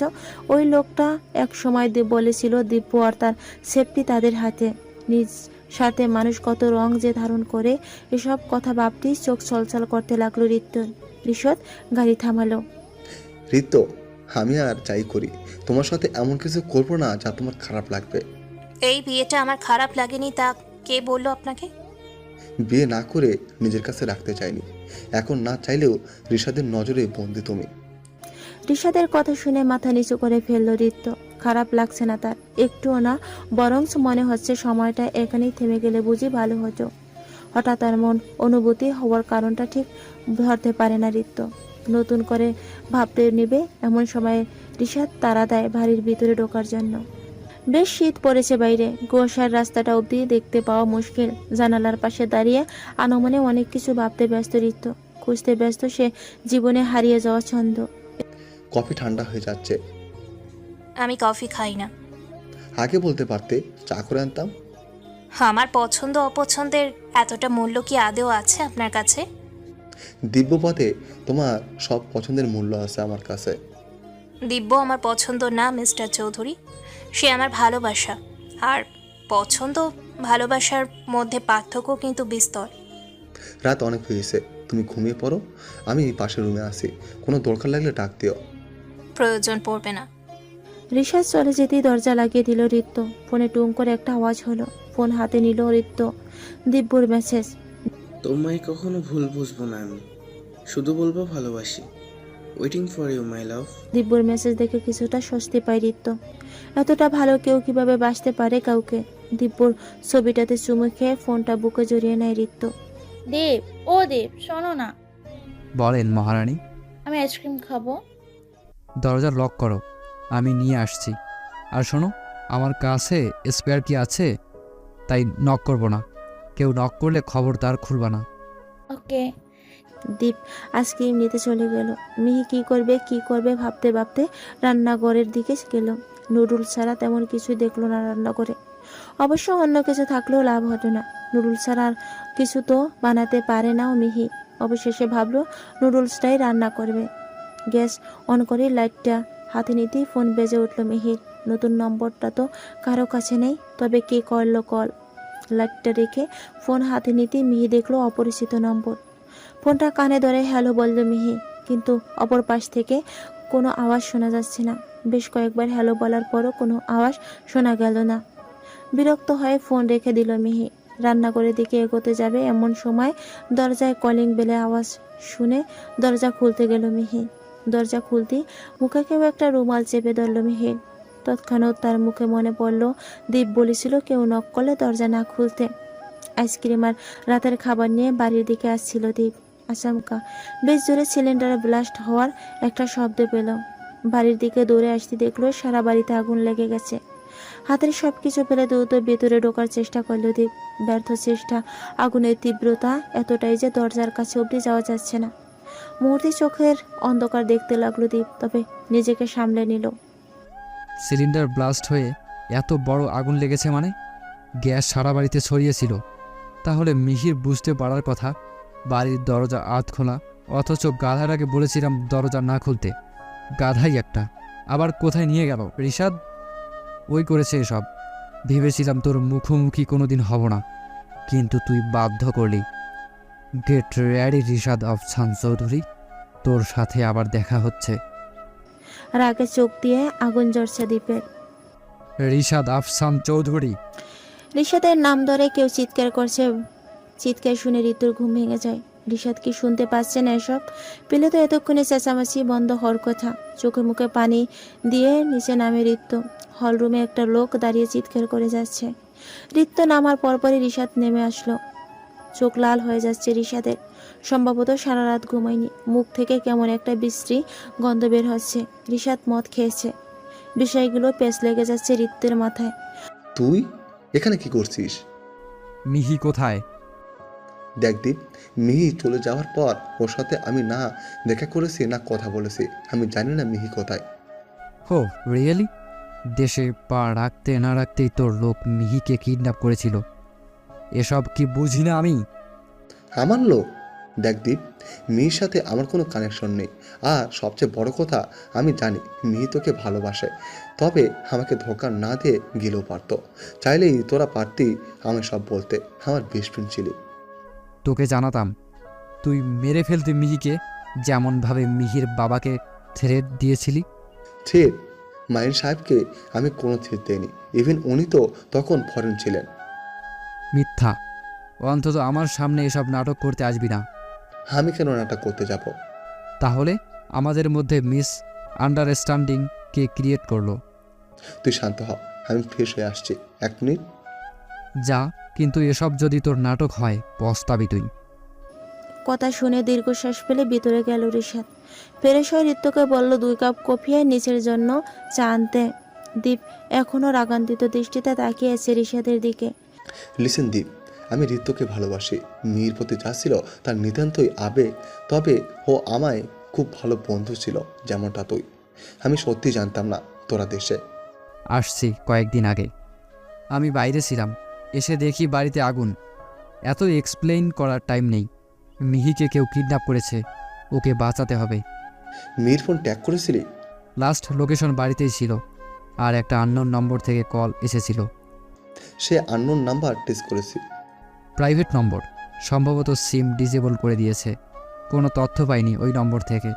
ওই লোকটা এক সময় বলেছিল দিব্য আর তার সেফটি তাদের হাতে। নিজ সাথে মানুষ কত রং যে ধারণ করে, এসব কথা ভাবতেই চোখ ছলছল করতে লাগলো ঋত্যুর। ঋষাদ গাড়ি থামালো। ঋত্য, আমি আর যাই করি তোমার সাথে এমন কিছু করবো না যা তোমার খারাপ লাগবে। এই বিয়েটা আমার খারাপ লাগেনি তা কে বললো আপনাকে? বিয়ে না করে নিজের কাছে রাখতে চাইনি, এখন না চাইলেও ঋষাদের নজরে বন্দি তুমি। ঋষাদের কথা শুনে মাথা নিচু করে ফেললো ঋত্য। খারাপ লাগছে না তার, একটুও না, বরঞ্চ মনে হচ্ছে সময়টা এখানেই থেমে গেলে বুঝি ভালো হতো। হঠাৎ এমন অনুভূতি হওয়ার কারণটা ঠিক ধরতে পারে না ঋত্য। নতুন করে ভাবতে নেবে এমন সময় ঋষাদ তাড়া দেয় বাড়ির ভিতরে ঢোকার জন্য। বেশ শীত পড়েছে বাইরে, কুয়াশার রাস্তাটা অবধি দেখতে পাওয়া মুশকিল। জানালার পাশে দাঁড়িয়ে আনমনে অনেক কিছু ভাবতে ব্যস্ত ঋত্য। খুঁজতে ব্যস্ত সে জীবনে হারিয়ে যাওয়া ছন্দ। কফি ঠান্ডা হয়ে যাচ্ছে। আমি কফি খাই না। আগে বলতে পারতে, চা করে আনতাম। আমার পছন্দ অপছন্দের এতটা মূল্য কি আদৌ আছে আপনার কাছে? দিব্যপথে তোমার সব পছন্দের মূল্য আছে আমার কাছে। দিব্য আমার পছন্দ না মিস্টার চৌধুরী, সে আমার ভালোবাসা। আর পছন্দ ভালোবাসার মধ্যে পার্থক্য কিন্তু বিস্তর। রাত অনেক হয়েছে, তুমি ঘুমিয়ে পড়ো, আমি পাশের রুমে আসি, কোনো দরকার লাগলে ডাক দিও। প্রয়োজন পড়বে না। ঋষাদ চলে যেতেই দরজা লাগিয়ে দিল ঋত্য। ফোনে টুং করে একটা আওয়াজ হলো। ফোন হাতে নিল ঋত্য। দিব্যর মেসেজ। তোমায় কখনো ভুল বুঝবো না আমি, শুধু বলবো ভালোবাসি। Waiting for you my love. দিব্যর মেসেজ দেখে কিছুটা স্বস্তি পায় ঋত্য। এতটা ভালো কেউ কিভাবে বাসতে পারে কাউকে? দিব্যর ছবিটাতে চুমু খেয়ে ফোনটা বুকে জড়িয়ে নেয় ঋত্য। দেব, ও দেব, শোনো না, বলেন মহারানী। আমি আইসক্রিম খাবো। দরজা লক করো, আমি নিয়ে আসছি। আর শোনো, আমার কাছে স্পেয়ার কি আছে, তাই নক করব না। কেউ নক করলে খবরদার খুলবা না। ওকে। দীপ আইসক্রিম নিতে চলে গেল। মিহি কি করবে ভাবতে ভাবতে রান্নাঘরের দিকে গেল। নুডলস ছাড়া তেমন কিছু দেখলো না রান্নাঘরে। অবশ্য অন্য কিছু থাকলেও লাভ হতো না, নুডলস ছাড়া আর কিছু তো বানাতে পারে না মিহি। অবশেষে ভাবলো নুডলসটাই রান্না করবে। গ্যাস অন করে লাইটটা হাতে নিতেই ফোন বেজে উঠল মিহির। নতুন নম্বরটা তো কারো কাছে নেই, তবে কে করলো কল। লাইটটা রেখে ফোন হাতে নিতেই মিহি দেখলো অপরিচিত নম্বর। ফোনটা কানে ধরে হ্যালো বলল মিহি, কিন্তু অপর পাশ থেকে কোনো আওয়াজ শোনা যাচ্ছে না। বেশ কয়েকবার হ্যালো বলার পরও কোনো আওয়াজ শোনা গেল না। বিরক্ত হয়ে ফোন রেখে দিল মিহি। রান্নাঘরের দিকে এগোতে যাবে এমন সময় দরজায় কলিং বেলে আওয়াজ শুনে দরজা খুলতে গেল মিহি। দরজা খুলতেই মুখে কেউ একটা রুমাল চেপে ধরল মিহির। তৎক্ষণাৎ তার মুখে মনে পড়ল দীপ বলেছিল কেউ নক করলে দরজা না খুলতে। আইসক্রিম আর রাতের খাবার নিয়ে বাড়ির দিকে আসছিল দীপ। আচমকা বেশ জোরে সিলিন্ডারে ব্লাস্ট হওয়ার একটা শব্দ পেল। বাড়ির দিকে দৌড়ে আসতে দেখলো সারা বাড়িতে আগুন লেগে গেছে। হাতের সব কিছু ফেলে দ্রুত ভেতরে ঢোকার চেষ্টা করল দীপ। ব্যর্থ চেষ্টা। আগুনের তীব্রতা এতটাই যে দরজার কাছে অবধি যাওয়া যাচ্ছে না। মুহূর্তে চোখের অন্ধকার দেখতে লাগলো দীপ, তবে নিজেকে সামলে নিল। সিলিন্ডার ব্লাস্ট হয়ে এত বড় আগুন লেগেছে মানে? গ্যাস সারা বাড়িতে ছড়িয়েছিল। তাহলে মিহির বুঝতে পারার কথা বাড়ির দরজা আধ খোলা, অথচ গাধার আগে বলেছিলাম দরজা না খুলতে। গাধাই একটা। আবার কোথায় নিয়ে গেল ঋষাদ? ওই করেছে এসব। ভেবেছিলাম তোর মুখোমুখি কোনোদিন হব না, কিন্তু তুই বাধ্য করলি। গেট রেডি ঋষাদ আফসান চৌধুরী, তোর সাথে আবার দেখা হচ্ছে। রাগে চোখ দিয়ে আগুন জ্বলছে দীপের। ঋষাদ আফসান চৌধুরী। ঋষাদের নাম ধরে কেউ চিৎকার করছে। চিৎকার শুনে ঋতুর ঘুম ভেঙে যায়। ঋষাদ কি শুনতে পাচ্ছে না এসব? পেলে তো এতক্ষণে চেঁচামেচি বন্ধ হওয়ার কথা। চোখে মুখে পানি দিয়ে নিচে নামে ঋতু। হলরুমে একটা লোক দাঁড়িয়ে চিৎকার করে যাচ্ছে। ঋতু নামার পরপরই ঋষাদ নেমে আসলো। চোখ লাল হয়ে যাচ্ছে ঋষাদের। সম্ভবত সারা রাত ঘুমায়নি। মুখ থেকে কেমন একটা বিশ্রী গন্ধ বের হচ্ছে। ঋষাদ মদ খেয়েছে। বিষয়গুলো পেঁচ লেগে যাচ্ছে ঋতুর মাথায়। তুই এখানে কি করছিস? মিহি কোথায়? দেখ দীপ, মিহি চলে যাওয়ার পর ওর সাথে আমি না দেখা করেছি না কথা বলেছি। আমি জানি না মিহি কোথায়। হো রিয়েলি? দেশে পা রাখতে না রাখতেই তোর লোক মিহিকে কিডন্যাপ করেছিল। এসব কি বুঝি না আমি? আমার লোক? দেখ দীপ, মিহির সাথে আমার কোনো কানেকশন নেই। আর সবচেয়ে বড় কথা, আমি জানি মিহি তোকে ভালোবাসে। তবে আমাকে ধোঁকা না দিয়ে গেলেও পারতো। চাইলেই তোরা পারতি আমি সব বলতে। আমার বেস্ট ফ্রেন্ড ছিলি। তোকে জানাতাম তুই মেরে ফেলতে মিহিকে, যেমনভাবে মিহির বাবাকে থ্রেট দিয়েছিলি। থ্রেট? মাইন সাহেবকে আমি কোনো থ্রেট দেইনি। ইভেন উনি তো তখন ফরেন ছিলেন। মিথ্যা। অন্তত আমার সামনে এসব নাটক করতে আসবি না। আমি কেন নাটক করতে যাব? তাহলে আমাদের মধ্যে মিস আন্ডারস্ট্যান্ডিং কে ক্রিয়েট করলো? তুই শান্ত হ, আমি ফ্রেশ হয়ে আসছি। 1 মিনিট। যা, কিন্তু এসব যদি তোর নাটক হয় পস্তাবি তুই। কথা শুনে দীর্ঘশ্বাস ফেলে ভিতরে গেল ঋষাদ। ফ্রেশ হয়ে ঋতুকে বলল 2 কাপ কফি আর নিচের জন্য চা আনতে। দীপ এখনও রাগান্বিত দৃষ্টিতে তাকিয়ে আছে ঋষাদের দিকে। লিসেন দীপ, আমি ঋতুকে ভালোবাসি। মেয়ের প্রতি যা ছিল তার নিতান্তই আবেগ। তবে ও আমায় খুব ভালো বন্ধু ছিল, যেমনটা তুই। আমি সত্যি জানতাম না তোরা দেশে। আসছি কয়েকদিন আগে। আমি বাইরে ছিলাম, এসে দেখি বাড়িতে আগুন। এত এক্সপ্লেইন করার টাইম নেই। মিহিকে কেউ কিডন্যাপ করেছে, ওকে বাঁচাতে হবে। মেয়ের ফোন ট্যাগ করেছিলি? লাস্ট লোকেশন বাড়িতেই ছিল, আর একটা আননোন নম্বর থেকে কল এসেছিল। সে আননোন নাম্বার টেস্ট করেছি। প্রাইভেট নম্বর, সম্ভবত সিম ডিসেবল করে দিয়েছে। কোনো তথ্য পাইনি ওই নম্বর থেকে।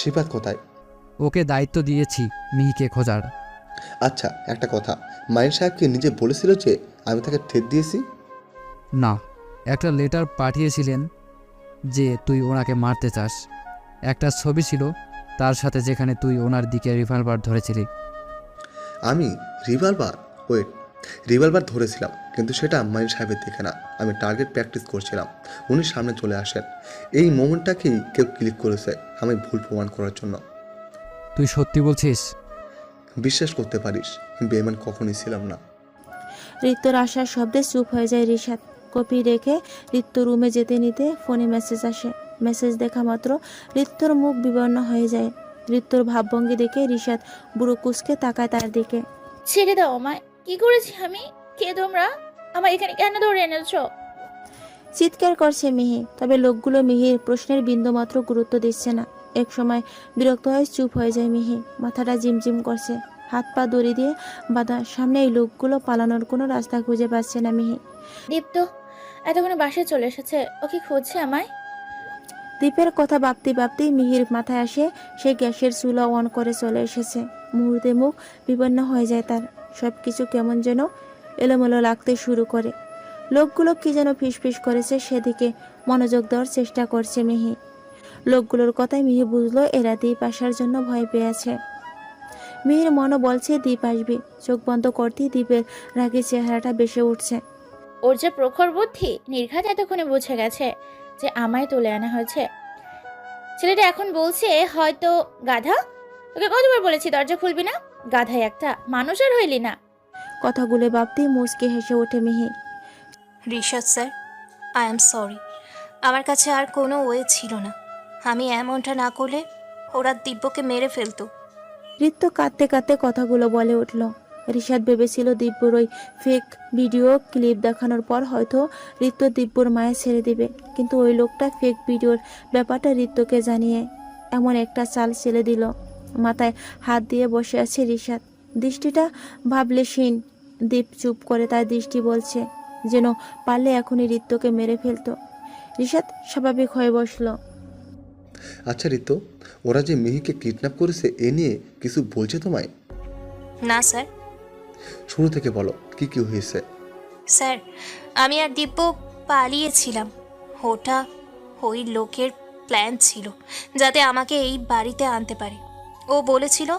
শিপাত কোথায়? ওকে দায়িত্ব দিয়েছি মিহিকে খোঁজার। আচ্ছা, একটা কথা, মাইন সাহেবকে নিজে বলেছিল যে আমি তাকে ঠেট দিয়েছি? না, একটা লেটার পাঠিয়েছিলেন যে তুই ওনাকে মারতে চাস। একটা ছবি ছিল তার সাথে, যেখানে তুই ওনার দিকে রিভলভার ধরেছিলি। আমি রিভলভার? ওয়েট, রিভলভার ধরেছিলাম, কিন্তু সেটা মাইন সাহেবের দিকে না। আমি টার্গেট প্র্যাকটিস করছিলাম। উনি সামনে চলে আসেন। এই মোমেন্টটাকেই কেউ ক্লিক করেছে আমি ভুল প্রমাণ করার জন্য। তুই সত্যি বলছিস? বিশ্বাস করতে পারিস, বেমান কখনই ছিলাম না। ঋতুর আসার শব্দে চুপ হয়ে যায় রিশাদ। কপি রেখে ঋতু রুমে যেতে নিতে ফোনে মেসেজ আসে। মেসেজ দেখা মাত্র ঋতুর মুখ বিবর্ণ হয়ে যায়। ঋতুর ভাবভঙ্গি দেখে রিশাদ বুড়ো কুসকে তাকায় তার দিকে। ছেড়ে দাও আমায়। কি করেছি আমি? কে তোমরা? আমার এখানে কেন ধরে এনেছো? চিৎকার করছে মিহি, তবে লোকগুলো মিহির প্রশ্নের বিন্দুমাত্র গুরুত্ব দিচ্ছে না। এক সময় বিরক্ত হয়ে চুপ হয়ে যায় মিহি। মাথাটা জিমজিম করছে, হাত পা দড়ি দিয়ে বাঁধা। সামনে এই লোকগুলো পালানোর কোনো রাস্তা খুঁজে পাচ্ছে না মিহি। দীপ্ত এতক্ষণে বাসায় চলে এসেছে, ও কি খুঁজছে আমায়? দীপের কথা ভাবতে ভাবতেই মিহির মাথায় আসে সে গ্যাসের চুলা অন করে চলে এসেছে। মুহূর্তে মুখ বিপন্ন হয়ে যায় তার। সব কিছু কেমন যেন এলোমেলো লাগতে শুরু করে। লোকগুলো কি যেন ফিসফিস করেছে, সেদিকে মনোযোগ দেওয়ার চেষ্টা করছে মিহি। লোকগুলোর কথায় মিহি বুঝলো এরা দ্বীপ আসার জন্য ভয় পেয়েছে। মিহির মনও বলছে দ্বীপ আসবে। চোখ বন্ধ করতেই দ্বীপের রাগী চেহারাটা বেসে উঠছে। ওর যে প্রখর বুদ্ধি, নির্ঘাত এতক্ষণে বুঝে গেছে যে আমায় তুলে আনা হয়েছে। ছেলেটা এখন বলছে হয়তো গাধা। তোকে কতবার বলেছি দরজা খুলবি না? গাধাই একটা, মানুষ আর হইলি না। কথাগুলো ভাবতেই মুচকে হেসে ওঠে মিহি। Rishad sir, I am sorry. আমার কাছে আর কোনো ওয়ে ছিল না। আমি এমনটা না করলে ওরা দিব্যকে মেরে ফেলতো। ঋতু কাঁদতে কাঁদতে কথাগুলো বলে উঠল। রিশাদ ভেবেছিল দিব্যর ওই ফেক ভিডিও ক্লিপ দেখানোর পর হয়তো ঋতু দিব্যর মায়ে ছেড়ে দিবে, কিন্তু ওই লোকটা ফেক ভিডিওর ব্যাপারটা ঋতুকে জানিয়ে এমন একটা চাল ছেড়ে দিল। মাথায় হাত দিয়ে বসে আছে রিশাদ, দৃষ্টিটা ভাবলেশীন। দীপ চুপ করে তার দৃষ্টি বলছে, যেন পারলে এখনই ঋতুকে মেরে ফেলতো। রিশাদ স্বাভাবিক হয়ে বসলো। আচ্ছা ঋতু, ওরা যে মিহিকে কিডন্যাপ করেছে এ নিয়ে কিছু বলছে তোমায়? না স্যার। শুরু থেকে বলো, কি কি হয়েছে? স্যার, আমি আর দিব্য পালিয়েছিলাম। ওটা ওই লোকের প্ল্যান ছিল যাতে আমাকে এই বাড়িতে আনতে পারে। ও বলেছিল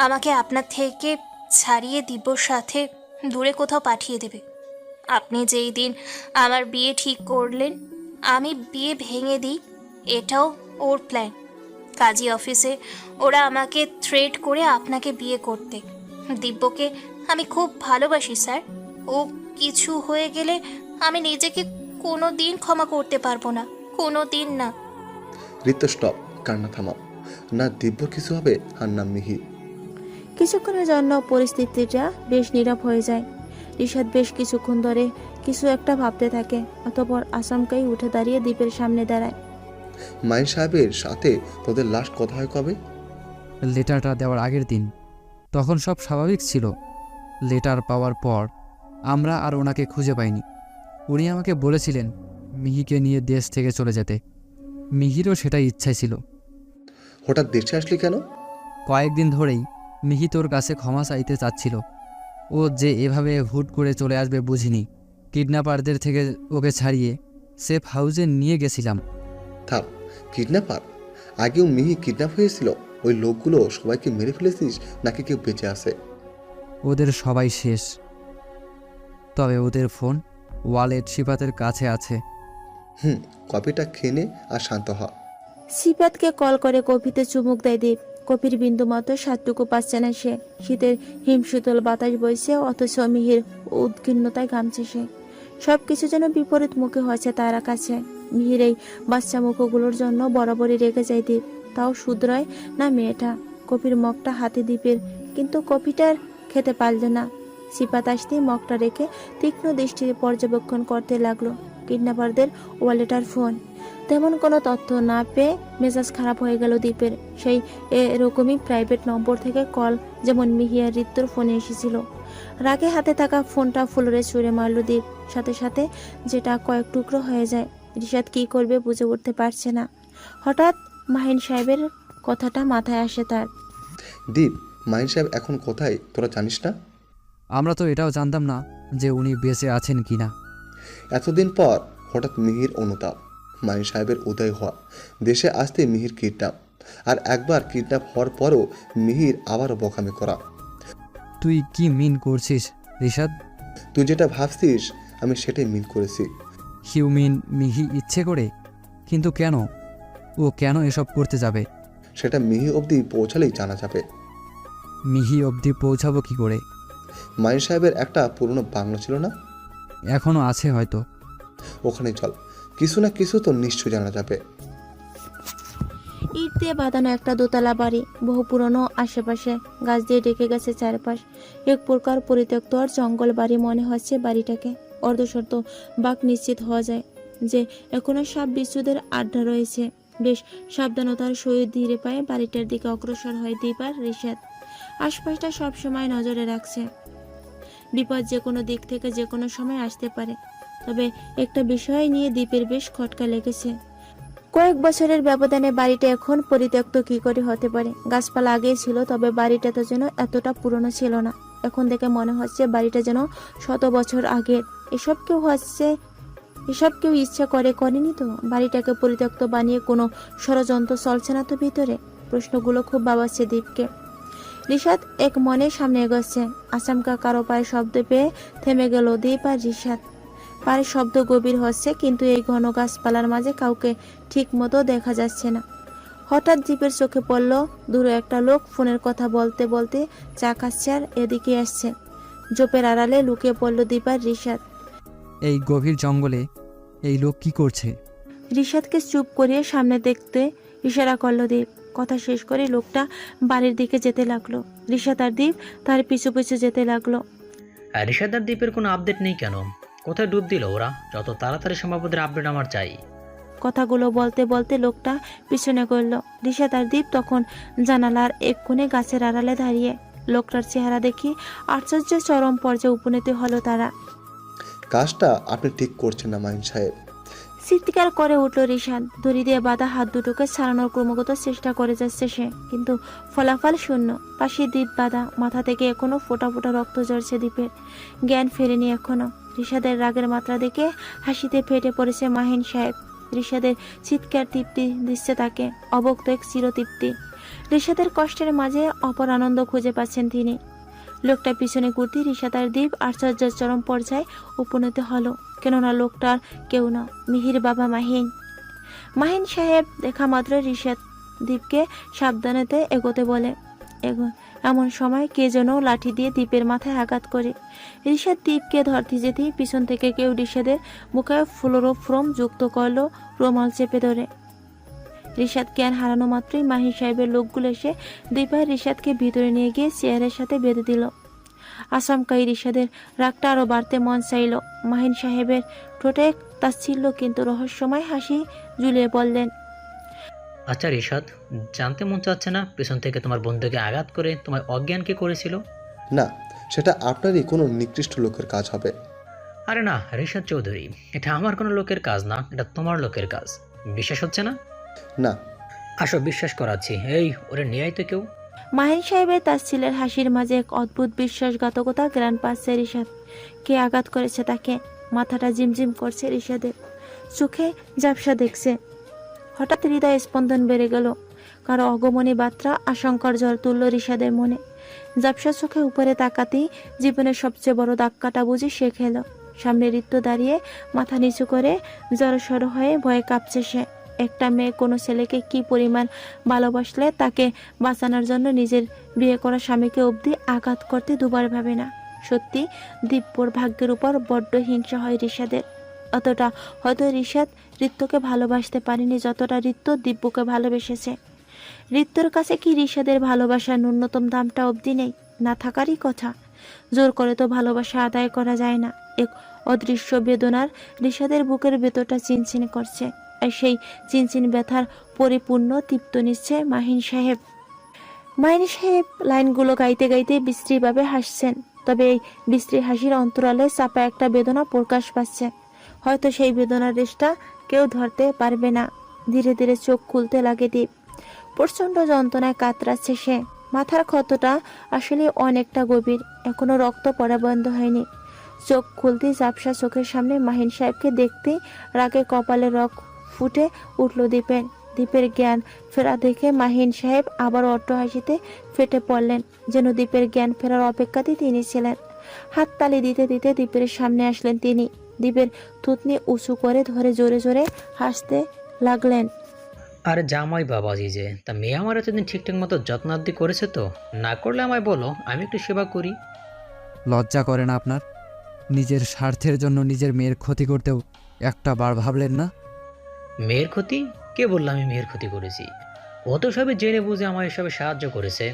আমাকে আপনার থেকে ছাড়িয়ে দিব্যর সাথে দূরে কোথাও পাঠিয়ে দেবে। আপনি যেই দিন আমার বিয়ে ঠিক করলেন আমি বিয়ে ভেঙে দিই, এটাও ওর প্ল্যান। কাজী অফিসে ওরা আমাকে থ্রেট করে আপনাকে বিয়ে করতে। দিব্যকে আমি খুব ভালোবাসি স্যার। ও কিছু হয়ে গেলে আমি নিজেকে কোনো দিন ক্ষমা করতে পারবো না, কোনো দিন না। ঋতু স্টপ, কান্না থামাও। না দিব্য কিছু হবে আর না মিহি। কিছুক্ষণের জন্য পরিস্থিতিটা বেশ নীরব হয়ে যায়। রিশাদ বেশ কিছুক্ষণ ধরে কিছু একটা ভাবতে থাকে। অতঃপর আচমকাই উঠে দাঁড়িয়ে দ্বীপের সামনে দাঁড়ায়। মাইন সাহেবের সাথে তোদের লাস্ট কথা হয় কবে? লেটারটা দেওয়ার আগের দিন। তখন সব স্বাভাবিক ছিল। লেটার পাওয়ার পর আমরা আর ওনাকে খুঁজে পাইনি। উনি আমাকে বলেছিলেন মিহিকে নিয়ে দেশ থেকে চলে যেতে। মিহিরও সেটাই ইচ্ছাই ছিল। হঠাৎ দেশে আসলি কেন? কয়েকদিন ধরেই মিহি তোর কাছে ক্ষমা চাইতে চাচ্ছিল। ও যে এভাবে হুট করে চলে আসবে বুঝিনি। কিডন্যাপারদের থেকে ওকে ছাড়িয়ে সেফ হাউসে নিয়ে গেছিলাম। থাম, কিডন্যাপার? আগেও মিহি কিডন্যাপ হয়েছিল। ওই লোকগুলো সবাইকে মেরে ফেলেছিস নাকি কেউ বেঁচে আছে? ওদের সবাই শেষ, তবে ওদের ফোন ওয়ালেট সিফাতের কাছে আছে। কপিটা খেয়ে নে আর শান্ত হ। সিফাতকে কল করে কফিতে চুমুক দেয় দীপ। কফির বিন্দু মতো স্বাদটুকু পাচ্ছে না সে। শীতের হিমশীতল বাতাস বইছে, অথচ মিহির উদ্বিগ্নতায় ঘামছে সে। সব কিছু যেন বিপরীত মুখে হয়েছে তার কাছে। মিহির এই বাচ্চা মুখগুলোর জন্য বরাবরই রেগে যায় দীপ। তাও শুধরায় না মেয়েটা। কফির মগটা হাতে দ্বীপের, কিন্তু কফিটার খেতে পারল না। সিফাত আসতেই মগটা রেখে তীক্ষ্ণ দৃষ্টিতে পর্যবেক্ষণ করতে লাগলো কিডন্যাপারদের ওয়ালেট আর ফোন। তেমন কোনো তথ্য না পেয়ে মেজাজ খারাপ হয়ে গেল দীপের। সেই এরকমই প্রাইভেট নম্বর থেকে কল, যেমন মিহি আর ঋতুর ফোনে এসেছিল। রাগে হাতে থাকা ফোনটা ফ্লোরে ছুঁড়ে মারল দীপ, সাথে সাথে যেটা কয়েক টুকরো হয়ে যায়। রিশাদ কী করবে বুঝে উঠতে পারছে না। হঠাৎ মাহিন সাহেবের কথাটা মাথায় আসে তার। দীপ, মাইন সাহেব এখন কোথায় তোরা জানিস না? আমরা তো এটাও জানতাম না যে উনি বেঁচে আছেন কি না। এতদিন পর হঠাৎ মিহির অনুতাপ, মাইন সাহেবের উদয় হওয়া, দেশে আসতে মিহির কিডন্যাপ, আর একবার কিডন্যাপ হওয়ার পরও মিহির আবারও বকামি করা। তুই কি মিন করছিস রিশাদ? তুই যেটা ভাবছিস আমি সেটাই মিন করেছি। হিউমিন মিহি ইচ্ছে করে? কিন্তু কেন? ও কেন এসব করতে যাবে? সেটা মিহি অবধি পৌঁছালেই জানা যাবে। মিহি অবধি পৌঁছাবো কি করে? মাইন সাহেবের একটা পুরনো বাংলো ছিল না, এখনও আছে হয়তো। ওখানে চল, কিছু না কিছু তো নিশ্চয় জানা যাবে। ইট দিয়ে বাঁধানো একটা দোতলা বাড়ি, বহু পুরনো, আশেপাশে গাছ দিয়ে ঢেকে গেছে চারপাশ। এক প্রকার পরিত্যক্ত আর জঙ্গল বাড়ি মনে হচ্ছে বাড়িটাকে। অর্ধশর্ত বাক নিশ্চিত হওয়া যায় যে এখনো সাপ বিচ্ছুদের আড্ডা রয়েছে। বেশ সাবধানতার সহিত ধীরে পায়ে বাড়িটার দিকে অগ্রসর হয় দীপ আর রিশাদ। আশপাশটা সবসময় নজরে রাখছে, বিপদ যে কোনো দিক থেকে যে কোনো সময় আসতে পারে। তবে একটা বিষয় নিয়ে দীপের বেশ খটকা লেগেছে। কয়েক বছরের ব্যবধানে বাড়িটা এখন পরিত্যক্ত কি করে হতে পারে? গাছপালা আগেই ছিল, তবে বাড়িটা তো যেন এতটা পুরনো ছিল না। এখন দেখে মনে হচ্ছে বাড়িটা যেন 100 বছর আগের। এসব কেউ ইচ্ছা করে করেনি তো? বাড়িটাকে পরিত্যক্ত বানিয়ে কোনো ষড়যন্ত্র চলছে না তো ভিতরে? প্রশ্নগুলো খুব ভাবাচ্ছে দীপকে। রিশাদ এক মনে সামনে এগোচ্ছে। আচমকা কারো পায়ের শব্দ পেয়ে থেমে গেল দীপ আর রিশাদ। পায়ের শব্দ গভীর হচ্ছে, কিন্তু এই ঘন গাছপালার মাঝে কাউকে ঠিক মতো দেখা যাচ্ছে না। হঠাৎ দীপের চোখে পড়ল দূরে একটা লোক ফোনের কথা বলতে বলতে চা খাচ্ছে আর এদিকে আসছে। জোপের আড়ালে লুকিয়ে পড়ল দীপ আর রিশাদ। এই গভীর জঙ্গলে এই লোক কি করছে? রিশাদকে চুপ করিয়ে সামনে দেখতে ইশারা করলো দীপ। কথা শেষ করে লোকটা বাড়ির দিকে যেতে লাগলো। রিশাদ আর দীপ তার পিছু পিছু যেতে লাগলো। রিশাদ আর দ্বীপের কোনো আপডেট নেই কেন? কোথায় ডুব দিল ওরা? যত তাড়াতাড়ি সম্ভব ওদের আপডেট আমার চাই। কথাগুলো বলতে বলতে লোকটা পিছনে করলো। রিশাদ আর দীপ তখন জানালার এক কোণে গাছের আড়ালে দাঁড়িয়ে। লোকটার চেহারা দেখি আশ্চর্য চরম পর্যায়ে উপনীত হলো তারা। কাজটা আপনি ঠিক করছেন না মাইন সাহেব। চিৎকার করে উঠল রিশাদ। দড়ি দিয়ে বাঁধা হাত দুটোকে ছাড়ানোর ক্রমাগত চেষ্টা করে যাচ্ছে সে, কিন্তু ফলাফল শূন্য। পাশে দীপ বাঁধা, মাথা থেকে এখনো ফোঁটা ফোঁটা রক্ত ঝরছে দীপের। জ্ঞান ফেরেনি এখনো। রিশাদের রাগের মাত্রা দেখে হাসিতে ফেটে পড়েছে মাহিন সাহেব। রিশাদের চিৎকার তৃপ্তি দিচ্ছে তাকে, অবক্ত এক চিরতৃপ্তি। রিশাদের কষ্টের মাঝে অপর আনন্দ খুঁজে পাচ্ছেন তিনি। লোকটা পিছনে ঘুরতে রিশাদ আর দীপ আশ্চর্যের চরম পর্যায়ে উপনীত হলো। কেননা লোকটার কেউ না, মিহির বাবা মাহিন। মাহিন সাহেব দেখা মাত্র রিশাদ দীপকে সাবধানেতে এগোতে বলে। এমন সময় কে যেন লাঠি দিয়ে দীপের মাথায় আঘাত করে। রিশাদ দীপকে ধরতে যেতেই পিছন থেকে কেউ রিশাদের মুখে ফ্লোরোফ্রম যুক্ত করলো রুমাল চেপে ধরে। রিশাদ জ্ঞান হারানো মাত্রই মাহিন সাহেবের লোকগুলো এসে দীপ আর রিশাদকে ভিতরে নিয়ে গিয়ে চেয়ারের সাথে বেঁধে দিল। আচমকাই রিশাদের রাগটা আরো বাড়তে মন চাইল। মাহিন সাহেবের ঠোঁটে তাচ্ছিল্য কিন্তু রহস্যময় হাসি ঝুলিয়ে বললেন, আচ্ছা রিশাদ, জানতে মন চাচ্ছে না পেছন থেকে তোমার বন্ধুকে আঘাত করে তোমার অজ্ঞান কে করেছিল? না, সেটা আপনারই কোনো নিকৃষ্ট লোকের কাজ হবে। আরে না রিশাদ চৌধুরী, এটা আমার কোনো লোকের কাজ না, এটা তোমার লোকের কাজ। বিশ্বাস হচ্ছে না? না। আসো বিশ্বাস করাচ্ছি। এই ওরে নিয়ে আয় তো কেউ। মাহিন সাহেবের তাচ্ছিল্যের হাসির মাঝে এক অদ্ভুত বিশ্বাসঘাতকতা জ্ঞান পাচ্ছে রিশাদ। কে আঘাত করেছে তাকে? মাথাটা ঝিমঝিম করছে রিশাদের, চোখে ঝাপসা দেখছে। হঠাৎ হৃদয় স্পন্দন বেড়ে গেল। কারো অগমনী বার্তা আশঙ্কার ঝড় তুলল রিশাদের মনে। ঝাপসা চোখে উপরে তাকাতেই জীবনের সবচেয়ে বড় ধাক্কাটা বুঝি সে খেল। সামনে ঋতু দাঁড়িয়ে মাথা নিচু করে জড়সড় হয়ে ভয়ে কাঁপছে সে। একটা মেয়ে কোনো ছেলেকে কি পরিমাণ ভালোবাসলে তাকে বাঁচানোর জন্য নিজের বিয়ে করা স্বামীকে অবধি আঘাত করতে দুবার ভাবে না। সত্যি দিব্যর ভাগ্যের উপর বড্ড হিংসা হয় রিশাদের। অতটা হয়তো রিশাদ ঋতুকে ভালোবাসতে পারেনি যতটা ঋতু দিব্যকে ভালোবেসেছে। ঋতুর কাছে কি রিশাদের ভালোবাসার ন্যূনতম দামটা অবধি নেই? না থাকারই কথা। জোর করে তো ভালোবাসা আদায় করা যায় না। এক অদৃশ্য বেদনার রিশাদের বুকের ভেতরটা চিনচিন করছে, আর সেই চিনচিন ব্যথার পরিপূর্ণ তৃপ্ত নিচ্ছে মাহিন সাহেব। মাহিন সাহেব লাইনগুলো গাইতে গাইতে বিশ্রীভাবে হাসছেন, তবে এই বিশ্রী হাসির অন্তরালে চাপা একটা বেদনা প্রকাশ পাচ্ছে। হয়তো সেই বেদনার রেশটা কেউ ধরতে পারবে না। ধীরে ধীরে চোখ খুলতে লাগে দীপ। প্রচণ্ড যন্ত্রণায় কাতরাচ্ছে সে। মাথার ক্ষতটা আসলে অনেকটা গভীর, এখনো রক্ত পড়া বন্ধ হয়নি। চোখ খুলতেই ঝাপসা চোখের সামনে মাহিন সাহেবকে দেখতেই রাগে কপালে রক ফুটে উঠল দীপের। দীপের জ্ঞান ফেরা দেখে মাহিন সাহেব আবার অট্ট হাসিতে ফেটে পড়লেন, যেন দীপের জ্ঞান ফেরার অপেক্ষাতেই তিনি ছিলেন। হাততালি দিতে দিতে দীপের সামনে আসলেন তিনি। দীপের থুতনি উঁচু করে ধরে জোরে জোরে হাসতে লাগলেন। আরে জামাই বাবাজি যে, তা মেয়ে আমার এতদিন ঠিকঠাক মতো যত্নাদ্দি করেছে তো? না করলে আমায় বলো, আমি একটু সেবা করি। লজ্জা করে না আপনার? নিজের স্বার্থের জন্য নিজের মেয়ের ক্ষতি করতেও একটা বার ভাবলেন না? মেয়ের ক্ষতি? কে বললো আমি মেয়ের ক্ষতি করেছি? ও তো সবে জেনে বুঝে আমায় এসবে সাহায্য করেছে।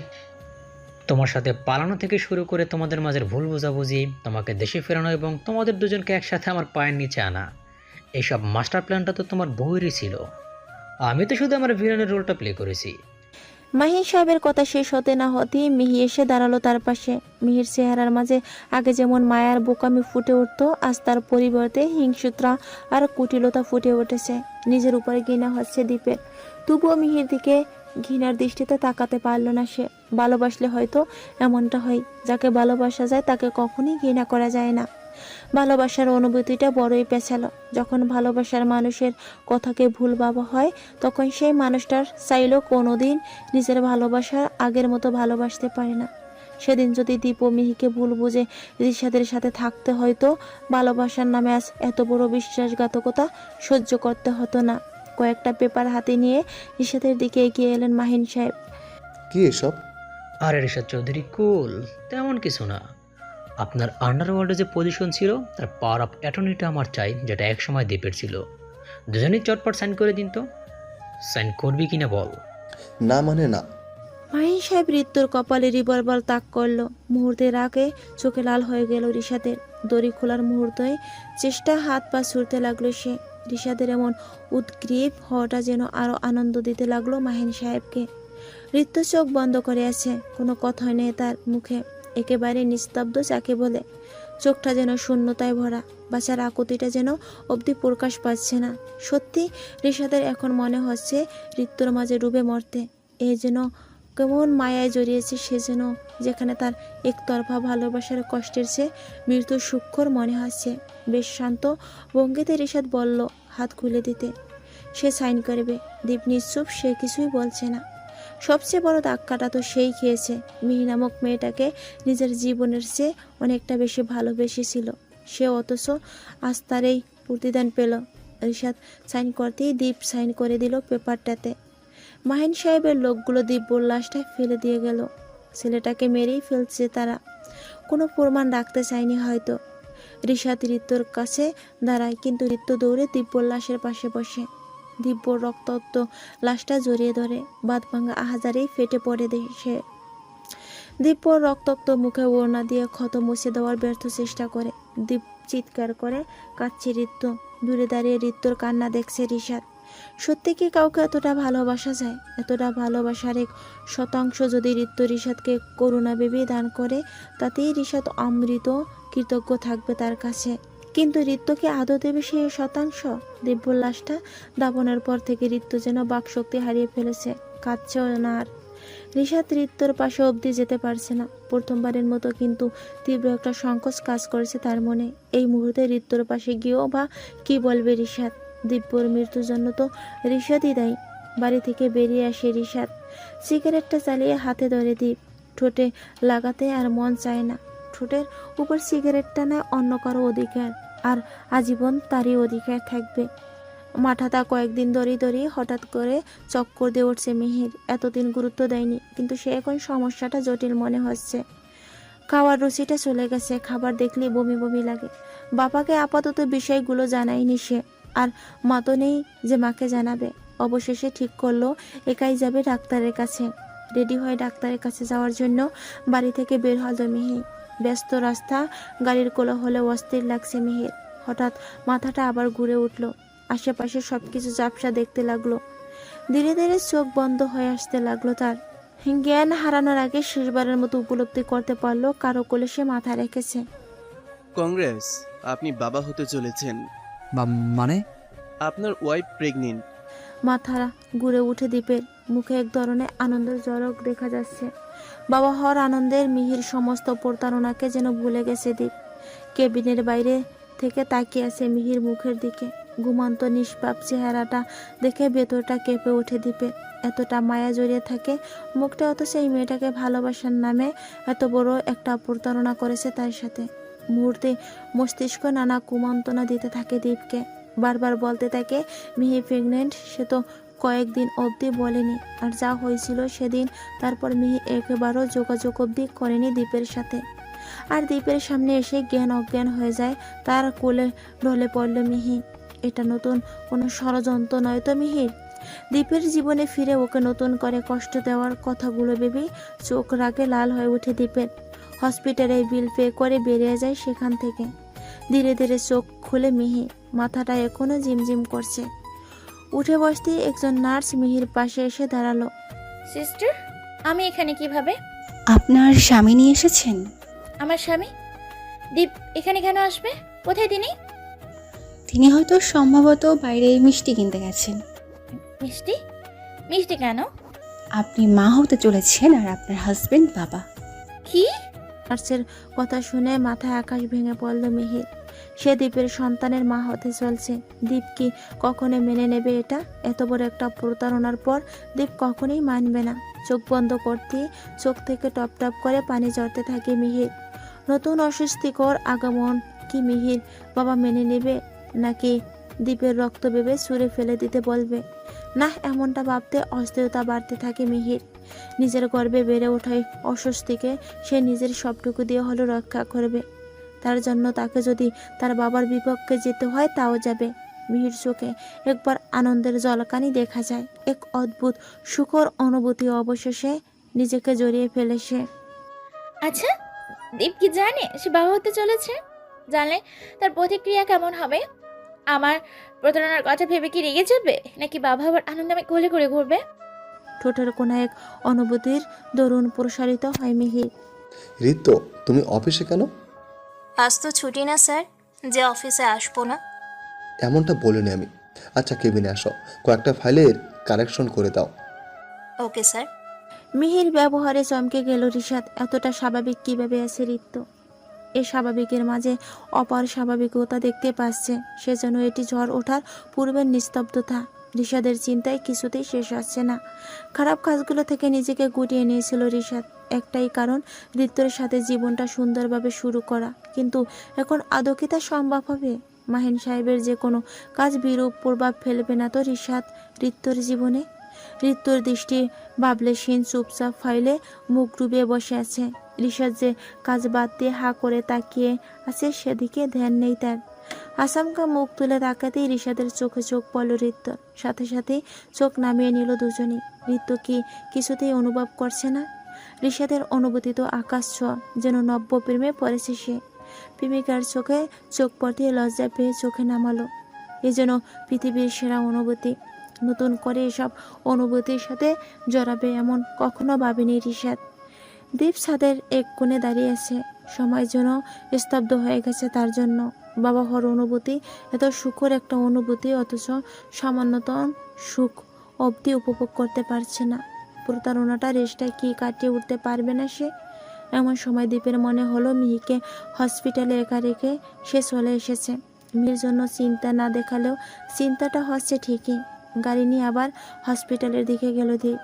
তোমার সাথে পালানো থেকে শুরু করে তোমাদের মাঝের ভুল বোঝাবুঝি, তোমাকে দেশে ফেরানো এবং তোমাদের দুজনকে একসাথে আমার পায়ের নিচে আনা, এইসব মাস্টার প্ল্যানটা তো তোমার বউয়েরই ছিল। আমি তো শুধু আমার ভিলেনের রোলটা প্লে করেছি। মাহিন সাহেবের কথা শেষ হতে না হতেই মিহি এসে দাঁড়ালো তার পাশে। মিহির চেহারার মাঝে আগে যেমন মায়ার বোকামি ফুটে উঠত, আজ তার পরিবর্তে হিংসুত্রা আর কুটিলতা ফুটে উঠেছে। নিজের উপরে ঘৃণা হচ্ছে দীপের, তবুও মিহির দিকে ঘৃণার দৃষ্টিতে তাকাতে পারল না সে। ভালোবাসলে হয়তো এমনটা হয়, যাকে ভালোবাসা যায় তাকে কখনই ঘৃণা করা যায় না। ভালোবাসার অনুভূতিটা বড়ই পেছালো। যখন ভালোবাসার মানুষের কথাকে ভুল ভাবা হয়, তখন সেই মানুষটার চাইলেও কোনোদিন নিজের ভালোবাসার আগের মতো ভালোবাসতে পারে না। সেদিন যদি দীপ ও মিহিকে ভুল বুঝে রিশাদের সাথে থাকতে হয়তো ভালোবাসার নামে আজ এত বড় বিশ্বাসঘাতকতা সহ্য করতে হতো না। কয়েকটা পেপার হাতে নিয়ে রিশাদের দিকে এগিয়ে এলেন মাহিন সাহেব। কি এসব? আরে ঋষাদ চৌধুরী, কুল, তেমন কিছু না। আপনার আন্ডারওয়ার্ল্ডে যে পজিশন ছিল তার পাওয়ার অফ অ্যাটর্নিটা আমার চাই, যেটা একসময় দ্বীপের ছিল। দুজনেই চটপট সাইন করে দিন তো। সাইন করবি কিনা বল। না মানে না। মাহিন সাহেব ঋতুর কপালে রিভলভার তাক করলো। মুহূর্তের আগে চোখে লাল হয়ে গেল রিশাদের। দড়ি খোলার মুহূর্তে চেষ্টা হাত পা ছুড়তে লাগলো সে। রিশাদের এমন উদ্গ্রীব হওয়াটা যেন আরো আনন্দ দিতে লাগলো মাহিন সাহেবকে। ঋতু চোখ বন্ধ করে আছে, কোনো কথাই নেই তার মুখে, একেবারে নিস্তব্ধ যাকে বলে। চোখটা যেন শূন্যতায় ভরা, বাঁচার আকুতিটা যেন অবধি প্রকাশ পাচ্ছে না। সত্যি রিশাদের এখন মনে হচ্ছে ঋতুর মাঝে ডুবে মরতে। এ যেন কেমন মায়ায় জড়িয়েছে সে, যেন যেখানে তার একতরফা ভালোবাসার কষ্টের চেয়ে মৃত্যুর সূক্ষ্ম মনে হচ্ছে। বেশ শান্ত ভঙ্গিতে রিশাদ বলল হাত খুলে দিতে। সে সাইন করবে। দীপ নিশ্চুপ, সে কিছুই বলছে না। সবচেয়ে বড় ধাক্কাটা তো সেই খেয়েছে। মিহি নামক মেয়েটাকে নিজের জীবনের চেয়ে অনেকটা বেশি ভালোবেসেছিল সে, অথচ আজ তার এই প্রতিদান পেল। রিশাদ সাইন করতেই দীপ সাইন করে দিল পেপারটাতে। মাহিন সাহেবের লোকগুলো দিব্যর লাশটা ফেলে দিয়ে গেল। ছেলেটাকে মেরেই ফেলছে তারা, কোনো প্রমাণ রাখতে চায়নি হয়তো। রিশাদ ঋতুর কাছে দাঁড়ায়, কিন্তু ঋতু দৌড়ে দিব্যর লাশের পাশে বসে। দিব্যর রক্তাক্ত লাশটা জড়িয়ে ধরে বাদ ভাঙা আহাজারেই ফেটে পড়ে সে। দিব্যর রক্তাক্ত মুখে ওড়না দিয়ে ক্ষত মুছে দেওয়ার ব্যর্থ চেষ্টা করে। দীপ চিৎকার করে কাঁদছে ঋতু। দূরে দাঁড়িয়ে ঋতুর কান্না দেখছে রিশাদ। সত্যি কি কাউকে এতটা ভালোবাসা যায়? এতটা ভালোবাসার 1% যদি ঋতু রিশাদকে করুণা ভেবে দান করে, তাতেই রিশাদ অমৃত কৃতজ্ঞ থাকবে তার কাছে। কিন্তু ঋতুকে আদৌ দেবে সেই 1%? দিব্যর লাশটা দাপনের পর থেকে ঋতু যেন বাকশক্তি হারিয়ে ফেলেছে, কাঁদছেও না আর। রিশাদ ঋতুর পাশে অবধি যেতে পারছে না। প্রথমবারের মতো কিন্তু তীব্র একটা সংকোচ কাজ করেছে তার মনে। এই মুহূর্তে ঋতুর পাশে গিয়েও বা কি বলবে রিশাদ? দিব্যর মৃত্যুর জন্য তো রিশাদই দায়ী। বাড়ি থেকে বেরিয়ে আসে রিশাদ, সিগারেটটা চালিয়ে হাতে ধরে দীপ। ঠোঁটে লাগাতে আর মন চায় না। ঠোঁটের উপর সিগারেটটা নেয় অন্য কারো অধিকার, আর আজীবন তারই অধিকার থাকবে। মাথাটা কয়েকদিন ধরে হঠাৎ করে চক্কর দিয়ে উঠছে মিহির। এতদিন গুরুত্ব দেয়নি, কিন্তু সে এখন সমস্যাটা জটিল মনে হচ্ছে। খাওয়ার রুচিটা চলে গেছে, খাবার দেখলেই বমি বমি লাগে। বাবাকে আপাতত বিষয়গুলো জানায়নি সে, আর মা তো নেই যে মাকে জানাবে। অবশেষে ঠিক করলো একাই যাবে ডাক্তারের কাছে। রেডি হয়ে ডাক্তারের কাছে যাওয়ার জন্য বাড়ি থেকে বের হলো মিহির। ব্যস্ত রাস্তা, গাড়ির কোলাহলে অস্থির লাগছে মিহির। হঠাৎ মাথাটা আবার ঘুরে উঠল। আশেপাশে সবকিছু ঝাপসা দেখতে লাগলো। ধীরে ধীরে চোখ বন্ধ হয়ে আসতে লাগলো তার। জ্ঞান হারানোর আগে শেষবারের মতো উপলব্ধি করতে পারলো কারো কোলে সে মাথা রেখেছে। কংগ্রেস, আপনি বাবা হতে চলেছেন। মানে? আপনার ওয়াইফ প্রেগনেন্ট। মাথা ঘুরে উঠে দীপের মুখে এক ধরনের আনন্দের ঝলক দেখা যাচ্ছে। বাবা হওয়ার আনন্দের মিহির সমস্ত প্রতারণাকে যেন ভুলে গেছে দীপ। কেবিনের বাইরে থেকে তাকিয়ে আছে মিহির মুখের দিকে। ঘুমান্ত নিষ্পাপ চেহারাটা দেখে ভেতরটা কেঁপে ওঠে দীপে। এতটা মায়া জড়িয়ে থাকে মুখটা, অথচ এই মেয়েটাকে ভালোবাসার নামে এত বড় একটা প্রতারণা করেছে তার সাথে। মুহূর্তে মস্তিষ্ক নানা কুমন্ত্রণা দিতে থাকে দীপকে, বারবার বলতে থাকে মিহি প্রেগনেন্ট। সে তো কয়েকদিন অবধি বলেনি, আর যা হয়েছিল সেদিন তারপর মিহি একেবারও যোগাযোগ অবধি করেনি দীপের সাথে। আর দীপের সামনে এসে জ্ঞান অজ্ঞান হয়ে যায়, তার কোলে ঢলে পড়ল মিহি। এটা নতুন কোনো ষড়যন্ত্র নয় তো মিহির? দীপের জীবনে ফিরে ওকে নতুন করে কষ্ট দেওয়ার কথাগুলো ভেবে চোখ রাগে লাল হয়ে ওঠে দীপের। হসপিটালে বিল পে করে বেরিয়ে যায় সেখান থেকে। ধীরে ধীরে চোখ খুলে মিহি, মাথাটা এখনো ঝিমঝিম করছে। উঠে বসতে একজন নার্স মিহির পাশে এসে দাঁড়ালো। সিস্টার, আমি এখানে কিভাবে? আপনার স্বামী নিয়ে এসেছেন? আমার স্বামী? দীপ এখানে কেন আসবে? কোথায় তিনি? তিনি হয়তো সম্ভবত বাইরে মিষ্টি কিনতে গেছেন। মিষ্টি? মিষ্টি কেন? আপনি মা হতে চলেছেন আর আপনার হাজবেন্ড বাবা। কি? নার্সের কথা শুনে মাথায় আকাশ ভেঙে পড়ল মিহির। সে দীপের সন্তানের মা হতে চলছে। দীপ কি কখনো মেনে নেবে এটা? এত বড় একটা প্রতারণার পর দীপ কখনোই মানবে না। চোখ বন্ধ করতে চোখ থেকে টপ টপ করে পানি ঝরতে থাকে মিহির। নতুন অস্বস্তিকর আগমন কি মিহির বাবা মেনে নেবে, নাকি দীপের রক্ত ভেবে ছুঁড়ে ফেলে দিতে বলবে? না, এমনটা ভাবতে অস্থিরতা বাড়তে থাকে মিহির। নিজের গর্বে বেড়ে ওঠায় অস্বস্তিকে সে নিজের সবটুকু দিয়ে হলো রক্ষা করবে। তার জন্য তাকে যদি তার বাবার বিপক্ষে যেতে হয় তাও যাবে। মিহির চোখে একবার আনন্দের জলকানি দেখা যায়, এক অদ্ভুত সুখর অনুভূতি। অবশেষে নিজেকে জড়িয়ে ফেলে সে। আচ্ছা, দীপ কি জানে সে বাবা হতে চলেছে? জানলে তার প্রতিক্রিয়া কেমন হবে? আমার প্রতারণার কথা ভেবে কি রেগে যাবে, নাকি বাবা আবার আনন্দে আমি কোলে করে ঘুরবে? ঠোঁটের কোনা এক অনুভূতির দরুন প্রসারিত হয় মিহির। ঋতু, তুমি অফিসে কেন? আজ তো ছুটি না স্যার, যে অফিসে আসবো না। এমনটা বলিনি আমি। আচ্ছা, কেবিনে আসো, কয়েকটা ফাইলের কারেকশন করে দাও। Okay sir. মিহির ব্যবহারে চমকে গেল রিশাদ। এতটা স্বাভাবিক কিভাবে আছে ঋতু? এ স্বাভাবিকের মাঝে অপার স্বাভাবিকতা দেখতে পাচ্ছে সে, যেন এটি ঝড় ওঠার পূর্বের নিস্তব্ধতা। রিশাদের চিন্তায় কিছুতেই শেষ হচ্ছে না। খারাপ কাজগুলো থেকে নিজেকে গুটিয়ে নিয়েছিল রিশাদ, একটাই কারণ ঋতুর সাথে জীবনটা সুন্দরভাবে শুরু করা। কিন্তু এখন আদৌ কি তা সম্ভব হবে? মাহিন সাহেবের যে কোনো কাজ বিরূপ প্রভাব ফেলবে না তো রিশাদ ঋতুর জীবনে? ঋতুর দৃষ্টি বাবলেশীন চুপচাপ ফাইলে মুখ ডুবিয়ে বসে আছে। রিশাদ যে কাজ বাদ দিয়ে হা করে তাকিয়ে আছে সেদিকে ধ্যান নেই তার। আসামকা মুখ তুলে তাকাতেই রিশাদের চোখে চোখ পড়ল ঋতুর। সাথে সাথে চোখ নামিয়ে নিল দুজনই। ঋতু কি কিছুতেই অনুভব করছে না? রিশাদের অনুভূতি তো আকাশ ছোঁয়া, যেন নব্য প্রেমে পড়েছে সে। প্রেমিকার চোখে চোখ পড়তে লজ্জা পেয়ে চোখে নামালো। এ যেন পৃথিবীর সেরা অনুভূতি। নতুন করে এসব অনুভূতির সাথে জড়াবে এমন কখনো ভাবেনি রিশাদ। দীপ ছাদের এক কোণে দাঁড়িয়ে আছে, সময় যেন স্তব্ধ হয়ে গেছে তার জন্য। বাবা হওয়ার অনুভূতি এত সুখের একটা অনুভূতি, অথচ সামান্যতম সুখ অবধি উপভোগ করতে পারছে না। প্রতারণাটা রেশটা কি কাটিয়ে উঠতে পারবে না সে? এমন সময় দীপের মনে হলো মিহিকে হসপিটালে একা রেখে সে চলে এসেছে। মিহির জন্য চিন্তা না দেখালেও চিন্তাটা হচ্ছে ঠিকই। গাড়ি নিয়ে আবার হসপিটালের দিকে গেল দীপ।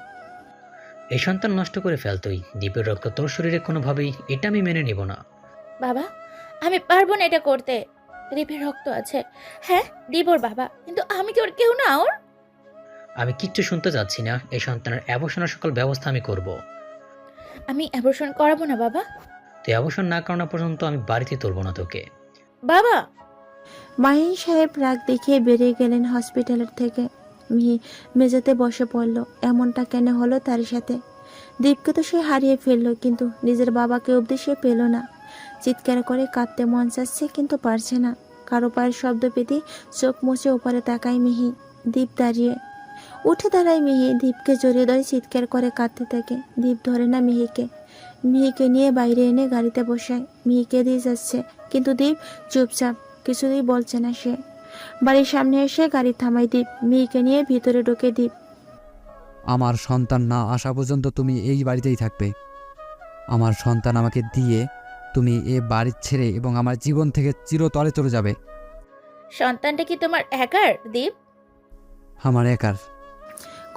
এই সন্তান নষ্ট করে ফেলতই, দীপের রক্ত তোর শরীরে কোনোভাবেই, এটা আমি মেনে নিব না। বাবা, আমি পারবো না এটা করতে। দীপের রক্ত আছে, হ্যাঁ দীপ ওর বাবা, কিন্তু আমি কি ওর কেউ না? ওর আমি কিচ্ছু শুনতে চাচ্ছি না। এই সন্তানের অ্যাবর্শনের সকল ব্যবস্থা আমি করব। আমি অ্যাবর্শন করাবো না বাবা। তুই অ্যাবর্শন না করানো পর্যন্ত আমি বাড়িতে তুলব না তোকে। বাবা! মাহিন সাহেব রাগ দেখিয়ে বেরিয়ে গেলেন হসপিটালের থেকে। মিহি মেঝেতে বসে পড়ল। এমনটা কেন হলো তার সাথে? দীপকে তো সে হারিয়ে ফেললো, কিন্তু নিজের বাবাকে অবধি সে পেল না। চিৎকার করে কাঁদতে মন চাচ্ছে, কিন্তু পারছে না। কারো পায়ের শব্দ পেতে চোখ মুছে ওপারে তাকায় মিহি। দীপ দাঁড়িয়ে। উঠে দাঁড়ায় মিহি, দীপকে জড়িয়ে ধরে চিৎকার করে কাঁদতে থাকে। দীপ ধরে না মিহিকে। মিহিকে নিয়ে বাইরে এনে গাড়িতে বসায়। মিহিকে দিয়ে যাচ্ছে, কিন্তু দীপ চুপচাপ, কিছুই বলছে না সে। বাড়ির সামনে এসে গাড়ি থামায় দীপ। মিহিকে নিয়ে ভিতরে ঢোকে দীপ। আমার সন্তান না আসা পর্যন্ত তুমি এই বাড়িতেই থাকবে। আমার সন্তান আমাকে দিয়ে তুমি এ বাড়ি ছেড়ে এবং আমার জীবন থেকে চিরতরে চলে যাবে। সন্তানটা কি তোমার একার দীপ? আমার একার।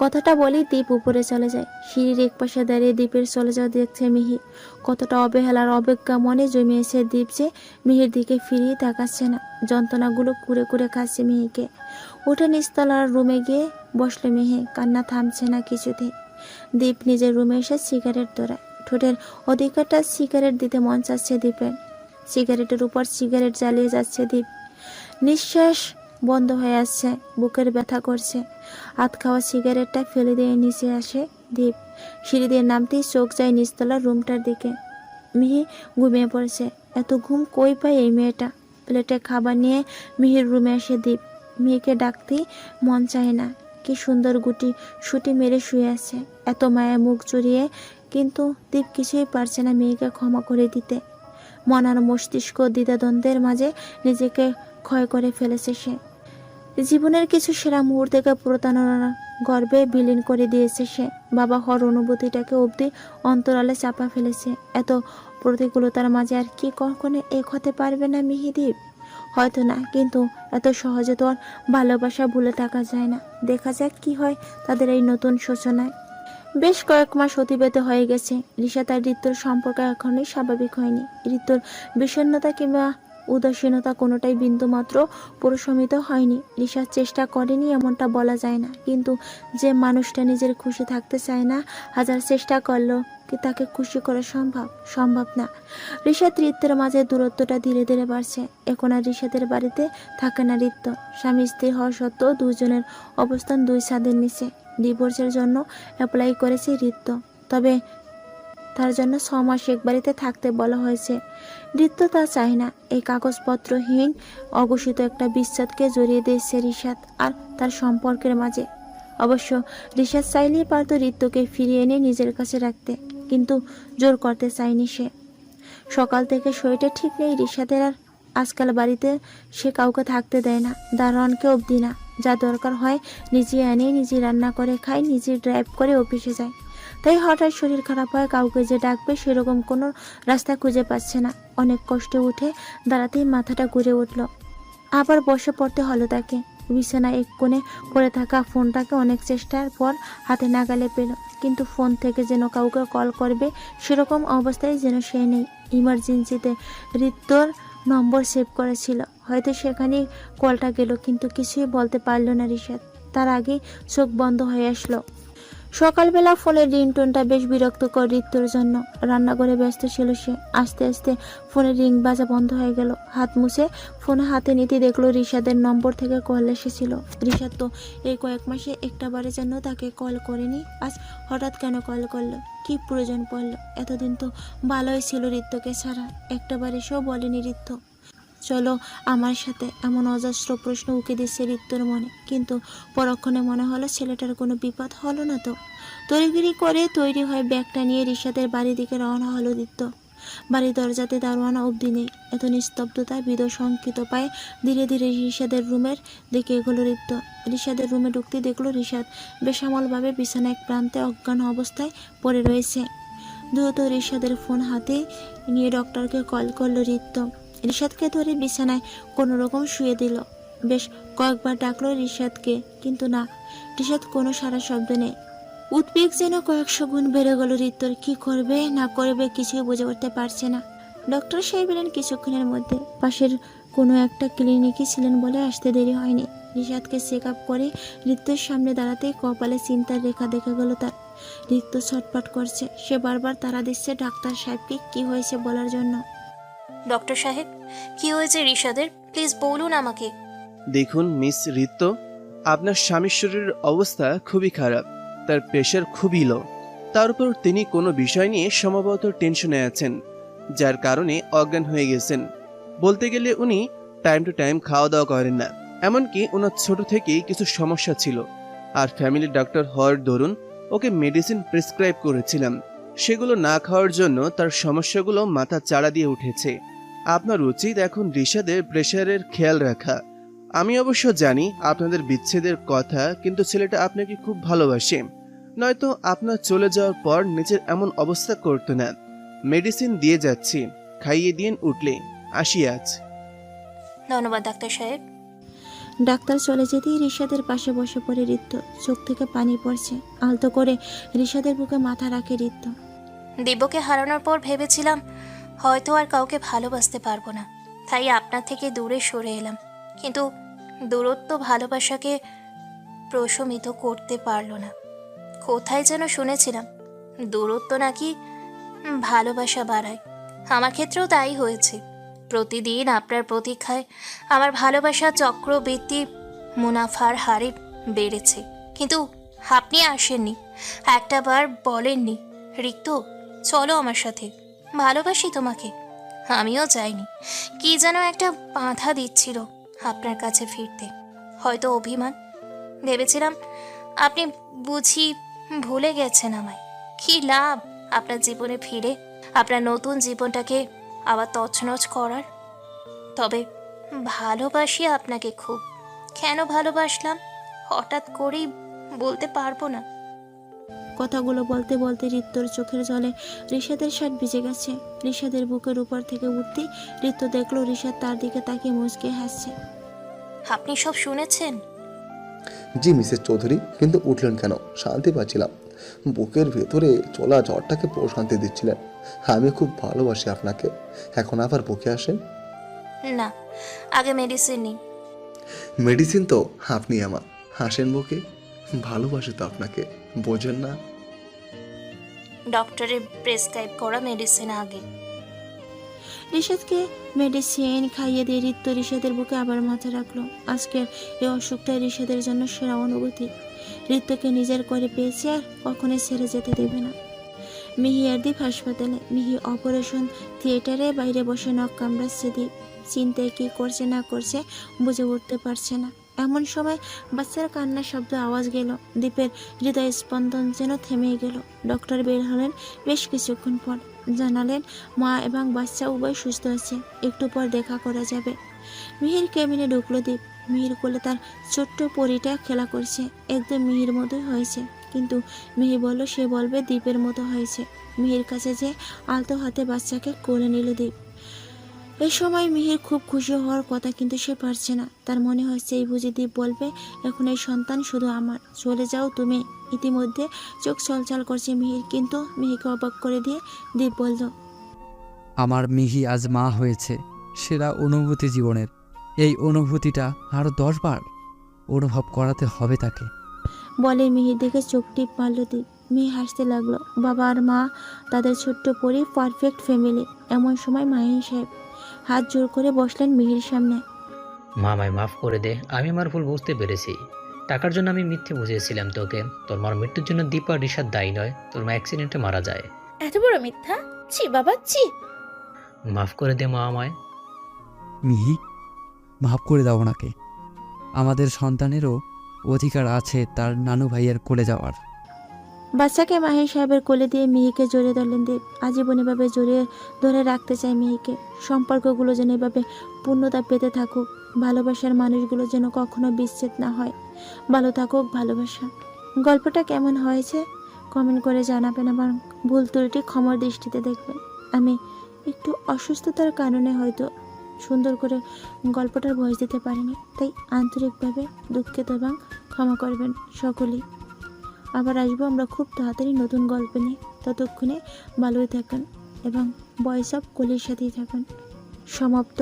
কথাটা বলেই দীপ উপরে চলে যায়। সিঁড়ির এক পাশে দাঁড়িয়ে দীপের চলে যাওয়া দেখছে মিহি। কতটা অবহেলার অবজ্ঞা মনে জমিয়েছে দীপ যে মিহির দিকে ফিরিয়ে তাকাচ্ছে না। যন্ত্রণাগুলো কুড়ে কুড়ে খাচ্ছে মিহিকে। উঠে নিচতলার রুমে গিয়ে বসলে মিহি। কান্না থামছে না কিছুতেই। দীপ নিজের রুমে এসে সিগারেট ধরায়। ঠোঁটের অধিকারটা সিগারেট দিতে মন চাচ্ছে দীপের। সিগারেটের উপর সিগারেট জ্বালিয়ে যাচ্ছে দীপ। নিঃশ্বাস বন্ধ হয়ে আসছে, বুকের ব্যথা করছে। হাত খাওয়া সিগারেটটা ফেলে দিয়ে নিচে আসে দীপ। সিঁড়ি দিয়ে নামতেই চোখ যায় নিচতলার রুমটার দিকে। মিহি ঘুমিয়ে পড়েছে। এত ঘুম কই পায় এই মেয়েটা? প্লেটে খাবার নিয়ে মিহির রুমে আসে দীপ। মেয়েকে ডাকতেই মন চায় না। কি সুন্দর গুটি শুটি মেরে শুয়ে আছে, এত মায়া মুখ জড়িয়ে। কিন্তু দীপ কিছুই পারছে না মেয়েকে ক্ষমা করে দিতে। মন আর মস্তিষ্ক দ্বিধাদ্বন্দ্বের মাঝে নিজেকে ক্ষয় করে ফেলেছে সে। জীবনের কিছু সেরা মুহূর্তকে প্রতারণার গর্বে বিলীন করে দিয়েছে সে। বাবা হওয়ার অনুভূতিটাকে অবধি অন্তরালে চাপা ফেলেছে। এত প্রতিকূলতার মাঝে আর কি কখনো এক হতে পারবে না মিহিদীপ? হয়তো না, কিন্তু এত সহজে তো আর ভালোবাসা ভুলে থাকা যায় না। দেখা যাক কি হয় তাদের এই নতুন সূচনায়। বেশ কয়েক মাস অতিবাহিত হয়ে গেছে। রিশা তার ঋতুর সম্পর্ক এখনই স্বাভাবিক হয়নি। ঋতুর বিষণ্ণতা কিংবা উদাসীনতা কোনোটাই বিন্দুমাত্র প্রশমিত হয়নি। রিশা চেষ্টা করেনি এমনটা বলা যায় না, কিন্তু যে মানুষটা নিজের খুশি থাকতে চায় না, হাজার চেষ্টা করলেও কি তাকে খুশি করা সম্ভব না। রিশা ঋত্যের মাঝে দূরত্বটা ধীরে ধীরে বাড়ছে। এখন আর রিশাদের বাড়িতে থাকে না ঋত্য। স্বামী স্ত্রী হওয়া সত্ত্বেও দুজনের অবস্থান দুই ছাদের নিচে। ডিভোর্সের জন্য অ্যাপ্লাই করেছে ঋত্য, তবে তার জন্য 6 মাস এক বাড়িতে থাকতে বলা হয়েছে। ঋত্য তা চায় না। এই কাগজপত্রহীন অঘোষিত একটা বিচ্ছেদকে জড়িয়ে দিয়েছে রিশাদ আর তার সম্পর্কের মাঝে। অবশ্য রিশাদ চাইলেই পারত ঋত্যকে ফিরিয়ে এনে নিজের কাছে রাখতে, কিন্তু জোর করতে চায়নি সে। সকাল থেকে শরীরটা ঠিক নেই রিশাদের, আর আজকাল বাড়িতে সে কাউকে থাকতে দেয় না, দারোয়ানকে অবধি না। যা দরকার হয় নিজে আনে, নিজে রান্না করে খায়, নিজে ড্রাইভ করে অফিসে যায়। তাই হঠাৎ শরীর খারাপ হয়, কাউকে যে ডাকবে সেরকম কোনো রাস্তা খুঁজে পাচ্ছে না। অনেক কষ্টে উঠে দাঁড়াতেই মাথাটা ঘুরে উঠল। আবার বসে পড়তে হলো তাকে। বিছানায় এক কোণে পড়ে থাকা ফোনটাকে অনেক চেষ্টার পর হাতে নাগালে পেল, কিন্তু ফোন থেকে যেন কাউকে কল করবে সেরকম অবস্থায় যেন সে নেই। ইমার্জেন্সিতে ঋত্যর নম্বর সেভ করেছিল, হয়তো সেখানেই কলটা গেল, কিন্তু কিছুই বলতে পারল না রিশাদ। তার আগেই চোখ বন্ধ হয়ে আসলো। সকালবেলা ফোনের রিংটোনটা বেশ বিরক্তকর ঋত্যর জন্য। রান্নাঘরে ব্যস্ত ছিল সে। আস্তে আস্তে ফোনের রিং বাজা বন্ধ হয়ে গেল। হাত মুছে ফোন হাতে নিতে দেখলো রিশাদের নম্বর থেকে কল এসেছিল। রিশাদ তো এই কয়েক মাসে একটা বারের জন্য তাকে কল করেনি, আজ হঠাৎ কেন কল করলো? কি প্রয়োজন পড়লো? এতদিন তো ভালোই ছিল ঋত্যকে ছাড়া, একটা বার এসেও বলেনি ঋত্য চলো আমার সাথে। এমন অজস্র প্রশ্ন উকে দিচ্ছে ঋত্যর মনে, কিন্তু পরক্ষণে মনে হলো ছেলেটার কোনো বিপদ হলো না তো। তড়িঘড়ি করে তৈরি হয়ে ব্যাগটা নিয়ে রিশাদের বাড়ির দিকে রওনা হলো ঋত্য। বাড়ির দরজাতে দারোয়ান অবধি নেই। এত নিস্তব্ধতা বিদর শঙ্কিত পায় ধীরে ধীরে রিশাদের রুমের দিকে এগোলো ঋত্য। রিশাদের রুমে ঢুকতে দেখলো রিশাদ বেসামালভাবে বিছানা এক প্রান্তে অজ্ঞান অবস্থায় পড়ে রয়েছে। দ্রুত রিশাদের ফোন হাতে নিয়ে ডক্টরকে কল করলো ঋত্য। রিশাদকে ধরে বিছানায় কোনো রকম শুয়ে দিল। বেশ কয়েকবার ডাকলো রিশাদকে, কিন্তু না, রিশাদ কোনো সারা শব্দ নেই। উদ্বেগ যেন 100 গুণ বেড়ে গেল ঋত্যর। কি করবে না করবে কিছুই বুঝে উঠতে পারছে না। ডক্টর সাহেব এলেন কিছুক্ষণের মধ্যে। পাশের কোনো একটা ক্লিনিকই ছিলেন বলে আসতে দেরি হয়নি। রিশাদকে চেক আপ করে ঋত্যর সামনে দাঁড়াতেই কপালে চিন্তার রেখা দেখা গেল তার। ঋত্য ছটফট করছে। সে বারবার তাড়া দিচ্ছে ডাক্তার সাহেবকে কি হয়েছে বলার জন্য। ডক্টর সাহেব, কি হয়েছে রিশাদের? প্লিজ বলুন আমাকে। দেখুন মিস ঋত্য, আপনার স্বামীর শরীরের অবস্থা খুবই খারাপ। তার প্রেশার খুবই লো। তার উপর তিনি কোনো বিষয় নিয়ে সম্ভবত টেনশনে আছেন, যার কারণে অজ্ঞান হয়ে গেছেন। বলতে গেলে উনি টাইম টু টাইম খাওয়া দাওয়া করেন না। এমনকি ওনার ছোট থেকেই কিছু সমস্যা ছিল, আর ফ্যামিলি ডক্টর হওয়ার দরুন ওকে মেডিসিন প্রেসক্রাইব করেছিলাম। সেগুলো না খাওয়ার জন্য তার সমস্যাগুলো মাথা চাড়া দিয়ে উঠেছে। আপনার উচিত এখন রিশাদের প্রেশারের খেয়াল রাখা। আমি অবশ্য জানি আপনাদের বিচ্ছেদের কথা, কিন্তু ছেলেটা আপনাকে খুব ভালোবাসে, নয়তো আপনার চলে যাওয়ার পর নিজের এমন অবস্থা করতো না। মেডিসিন দিয়ে যাচ্ছি, খাইয়ে দিন উঠলে। আসি আজ। ধন্যবাদ ডাক্তার সাহেব। ডাক্তার চলে যেতেই রিশাদের পাশে বসে পড়ে রিত্য। চোখ থেকে পানি পড়ছে। আলতো করে রিশাদের বুকে মাথা রাখে রিত্য। দিব্যকে হারানোর পর ভেবেছিলাম হয়তো আর কাউকে ভালোবাসতে পারবো না, তাই আপনার থেকে দূরে সরে এলাম। কিন্তু দূরত্ব ভালোবাসাকে প্রশমিত করতে পারলো না। কোথায় যেন শুনেছিলাম দূরত্ব নাকি ভালোবাসা বাড়ায়। আমার ক্ষেত্রেও তাই হয়েছে। প্রতিদিন আপনার প্রতীক্ষায় আমার ভালোবাসা চক্রবৃদ্ধি মুনাফার হারে বেড়েছে, কিন্তু আপনি আসেননি, একটা বার বলেননি রিক্ত চলো আমার সাথে, ভালোবাসি তোমাকে। আমিও যাইনি। কি যেন একটা বাধা দিচ্ছিল আপনার কাছে ফিরতে, হয়তো অভিমান। ভেবেছিলাম আপনি বুঝি ভুলে গেছেন আমায়। কি লাভ আপনার জীবনে ফিরে আপনার নতুন জীবনটাকে আবার তছনছ করার। তবে ভালোবাসি আপনাকে খুব। কেন ভালোবাসলাম হঠাৎ করেই বলতে পারবো না। কথাগুলো বলতে বলতে রিত্যর চোখের জলে রিশাদের শার্ট ভিজে গেছে। রিশাদের বুকের উপর থেকে উঠতেই রিত্য দেখলো রিশাদ তার দিকে তাকিয়ে মুচকে হাসছে। আপনি সব শুনেছেন? জি মিসেস চৌধুরী, কিন্তু উঠলেন কেন? শান্তি পাচ্ছিলাম। বুকের ভেতরে চলা ঝড়টাকে প্রশান্তি দিচ্ছিলেন। আমি খুব ভালোবাসি আপনাকে, এখন আবার বুকে আসেন? না, আগে মেডিসিন নিন। মেডিসিন তো আপনি আমার, হাসেন বুকে। ভালোবাসি তো আপনাকে, বোঝেন না? ডক্টরের প্রেসক্রাইব করা মেডিসিন আগে। রিশাদকে মেডিসিন খাইয়ে দিয়ে রিত্য রিশাদের বুকে আবার মাথা রাখলো। আজকের এই অসুখটাই রিশাদের জন্য সেরা অনুভূতি। রিত্যকে নিজের করে পেয়েছে আর কখনোই ছেড়ে যেতে দেবে না। মিহি আর দীপ হাসপাতালে। মিহি অপারেশন থিয়েটারে বাইরে বসে নখ কামড়াচ্ছে। দীপ চিন্তায় কি করছে না করছে বুঝে উঠতে পারছে না। এমন সময় বাচ্চার কান্নার শব্দ আওয়াজ গেল। দীপের হৃদয় স্পন্দন যেন থেমে গেল। ডক্টর বের হলেন বেশ কিছুক্ষণ পর। জানালেন মা এবং বাচ্চা উভয় সুস্থ আছে, একটু পর দেখা করা যাবে। মিহির কেবিনে ঢুকলো দীপ। মিহির কোলে তার ছোট্ট পরীটা খেলা করছে। একদম মিহির মতোই হয়েছে, কিন্তু মিহি বলল সে বলবে দীপের মতো হয়েছে। মিহির কাছে যে আলতো হাতে বাচ্চাকে কোলে নিল দীপ। এই সময় মিহির খুব খুশি হওয়ার কথা, কিন্তু সে পারছে না। তার মনে হচ্ছে এই বুঝি দীপ বলবে এখন এই সন্তান শুধু আমার, চলে যাও তুমি। ইতিমধ্যে চোখ ছলছল করছে মিহির, কিন্তু মিহিকে অবাক করে দিয়ে দীপ বলল, আমার মিহি আজ মা হয়েছে। সেরা অনুভূতি জীবনের। এই অনুভূতিটা আরও 10 বার অনুভব করাতে হবে তাকে। বলে মিহির দিকে চোখ টিপ মারল দীপ। মিহি হাসতে লাগলো। বাবা আর মা, তাদের ছোট্ট পরি, পারফেক্ট ফ্যামিলি। এমন সময় মাহিন সাহেব হাত জোর করে বসলেন মিহির সামনে। মা আমায় মাফ করে দে, আমি আমার ভুল বুঝতে পেরেছি। টাকার জন্য আমি মিথ্যে বুঝিয়েছিলাম তোকে। তোর মার মৃত্যুর জন্য দীপা আর রিশাদ দায়ী নয়, তোর মা অ্যাক্সিডেন্টে মারা যায়। এত বড় মিথ্যা! ছি বাবা, ছি। মাফ করে দে মা আমায়। মিহি, মাফ করে দাও ওনাকে। আমাদের সন্তানেরও অধিকার আছে তার নানু ভাইয়ের কোলে যাওয়ার। বাচ্চাকে মাহির সাহেবের কোলে দিয়ে মিহিকে জড়িয়ে ধরলেন দীপ। আজীবন এভাবে জড়িয়ে ধরে রাখতে চায় মিহিকে। সম্পর্কগুলো যেন এভাবে পূর্ণতা পেতে থাকুক। ভালোবাসার মানুষগুলো যেন কখনো বিচ্ছেদ না হয়। ভালো থাকুক ভালোবাসা। গল্পটা কেমন হয়েছে কমেন্ট করে জানাবেন, এবং ভুল ত্রুটি ক্ষমার দৃষ্টিতে দেখবেন। আমি একটু অসুস্থতার কারণে হয়তো সুন্দর করে গল্পটার ভয়েস দিতে পারিনি, তাই আন্তরিকভাবে দুঃখিত এবং ক্ষমা করবেন সকলেই। আবার আসবো আমরা খুব তাড়াতাড়ি নতুন গল্প নিয়ে। ততক্ষণে ভালোই থাকুন এবং ভয়েস অফ কলির সাথেই থাকুন। সমাপ্ত।